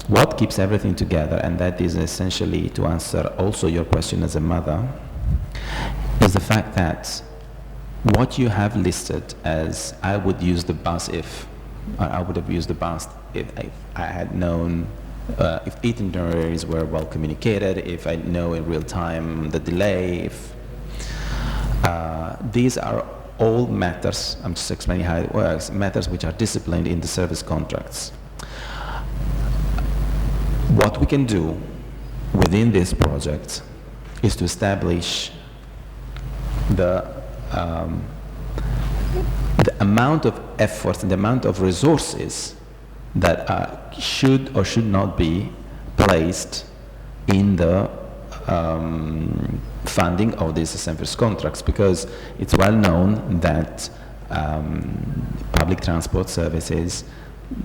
what keeps everything together, and that is essentially to answer also your question as a mother, is the fact that what you have listed as I would use the bus if, I would have used the bus if I had known, if itineraries were well communicated, if I know in real time the delay, if these are all matters, I'm just explaining how it works, matters which are disciplined in the service contracts. What we can do within this project is to establish the amount of effort and the amount of resources that should or should not be placed in the funding of these service contracts, because it's well known that public transport services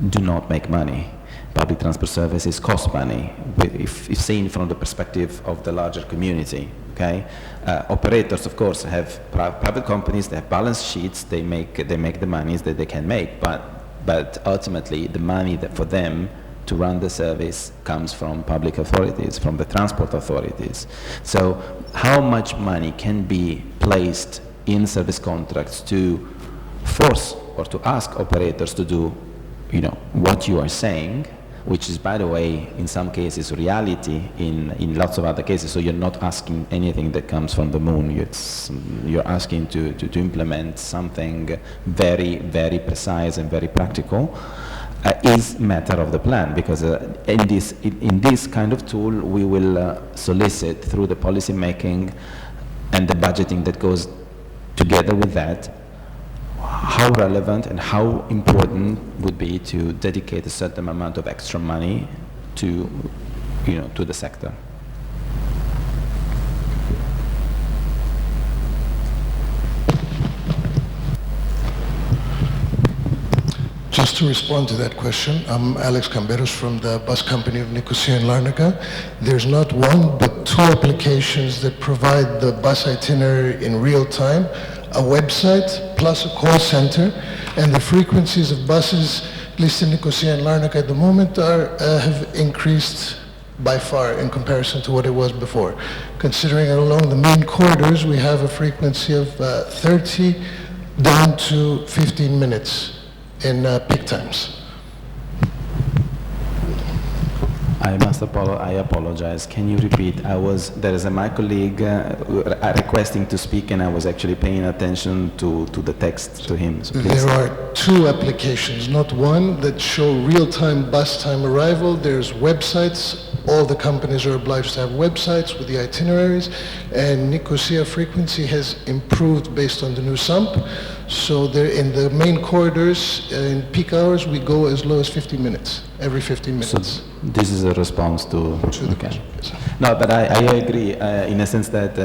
do not make money. Public transport services cost money, if seen from the perspective of the larger community. Okay, operators, of course, have private companies. They have balance sheets. They make the monies that they can make, but ultimately the money that for them to run the service comes from public authorities, from the transport authorities. So how much money can be placed in service contracts to force or to ask operators to do, what you are saying, which is, by the way, in some cases reality, in lots of other cases. So you're not asking anything that comes from the moon. You're asking to implement something very, very precise and very practical. Is matter of the plan, because in this kind of tool we will solicit through the policy making and the budgeting that goes together with that, how relevant and how important would be to dedicate a certain amount of extra money to the sector. Just to respond to that question, I'm Alex Camberos from the bus company of Nicosia and Larnaca. There's not one, but two applications that provide the bus itinerary in real time, a website plus a call center, and the frequencies of buses listed in Nicosia and Larnaca at the moment have increased by far in comparison to what it was before. Considering along the main corridors, we have a frequency of 30 down to 15 minutes in peak times. I apologize. Can you repeat? There is my colleague requesting to speak, and I was actually paying attention to the text to him. So there are two applications, not one, that show real-time bus time arrival. There's websites. All the companies are obliged to have websites with the itineraries, and Nicosia frequency has improved based on the new SUMP. So there, in the main corridors, in peak hours, we go as low as 50 minutes, every 15 minutes. So this is a response to the okay. No, but I agree in a sense that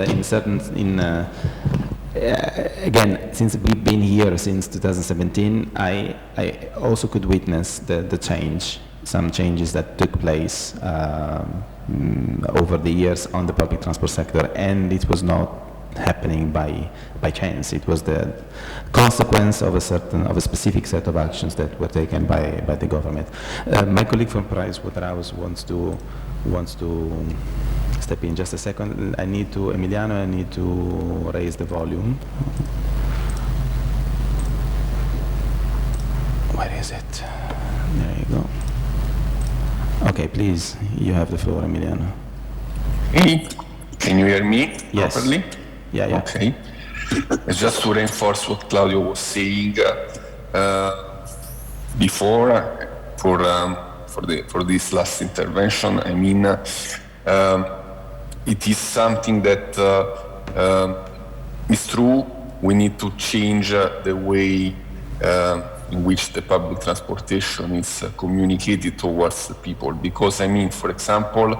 again, since we've been here since 2017, I also could witness the change, some changes that took place over the years on the public transport sector, and it was not happening by chance. It was the consequence of a specific set of actions that were taken by the government. My colleague from Pricewaterhouse wants to step in just a second. Emiliano, I need to raise the volume. Where is it? There you go. Okay, please, you have the floor, Emiliano. Hey, can you hear me properly? Yeah. Okay. Just to reinforce what Claudio was saying before, for this last intervention, I mean, it is something that is true. We need to change the way in which the public transportation is communicated towards the people. Because, I mean, for example,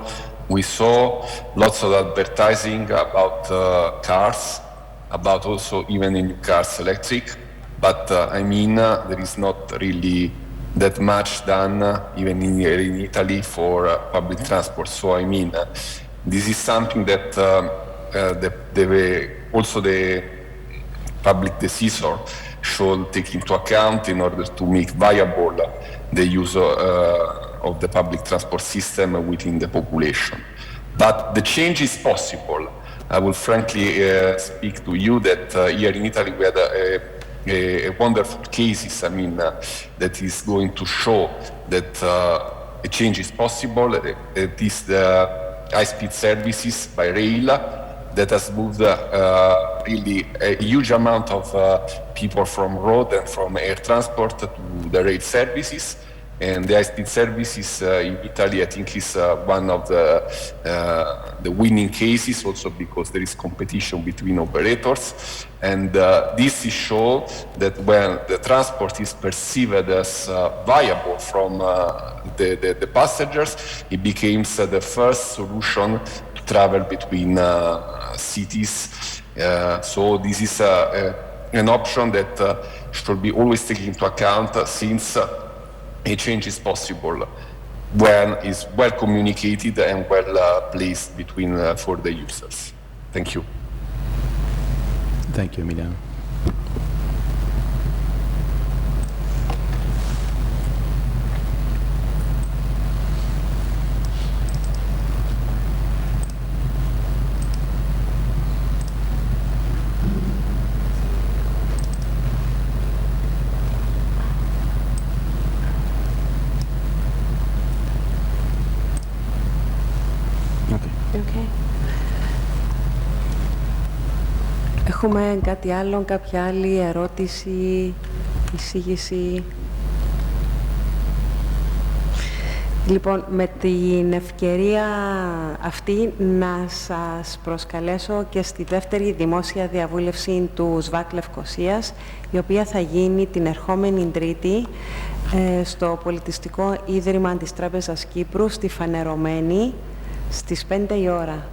we saw lots of advertising about cars, about also even in cars electric, but I mean, there is not really that much done even in Italy for public transport. So I mean, this is something that also the public decisor should take into account in order to make viable the use of the public transport system within the population. But the change is possible. I will frankly speak to you that here in Italy we had a wonderful cases, I mean, that is going to show that a change is possible. It is the high-speed services by rail that has moved really a huge amount of people from road and from air transport to the rail services. And the high-speed services in Italy, I think, is one of the winning cases, also because there is competition between operators. And this is show that when the transport is perceived as viable from the passengers, it becomes the first solution to travel between cities. So this is an option that should be always taken into account, since a change is possible when it's well communicated and well placed between for the users. Thank you. Thank you, Emiliano. Έχουμε κάτι άλλο, κάποια άλλη ερώτηση, εισήγηση? Λοιπόν, με την ευκαιρία αυτή να σας προσκαλέσω και στη δεύτερη δημόσια διαβούλευση του ΣΒΑΚ Λευκωσίας, η οποία θα γίνει την ερχόμενη Τρίτη στο Πολιτιστικό Ίδρυμα της Τράπεζας Κύπρου, στη Φανερωμένη, στις 5 η ώρα.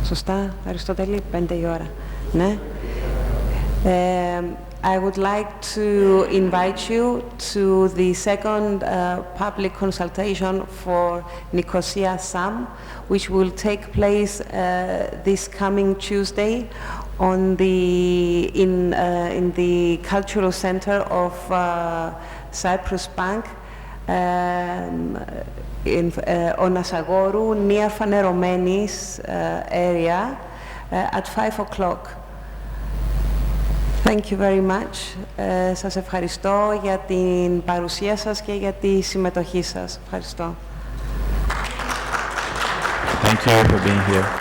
Σωστά, Αριστοτέλη, 5 η ώρα. Ναι. I would like to invite you to the second public consultation for Nicosia SAM, which will take place this coming Tuesday in the Cultural Center of Cyprus Bank on Asagoru, near Faneromenis area at 5 o'clock. Thank you very much. Σας ευχαριστώ για την παρουσία σας και για τη συμμετοχή σας. Ευχαριστώ. Thank you for being here.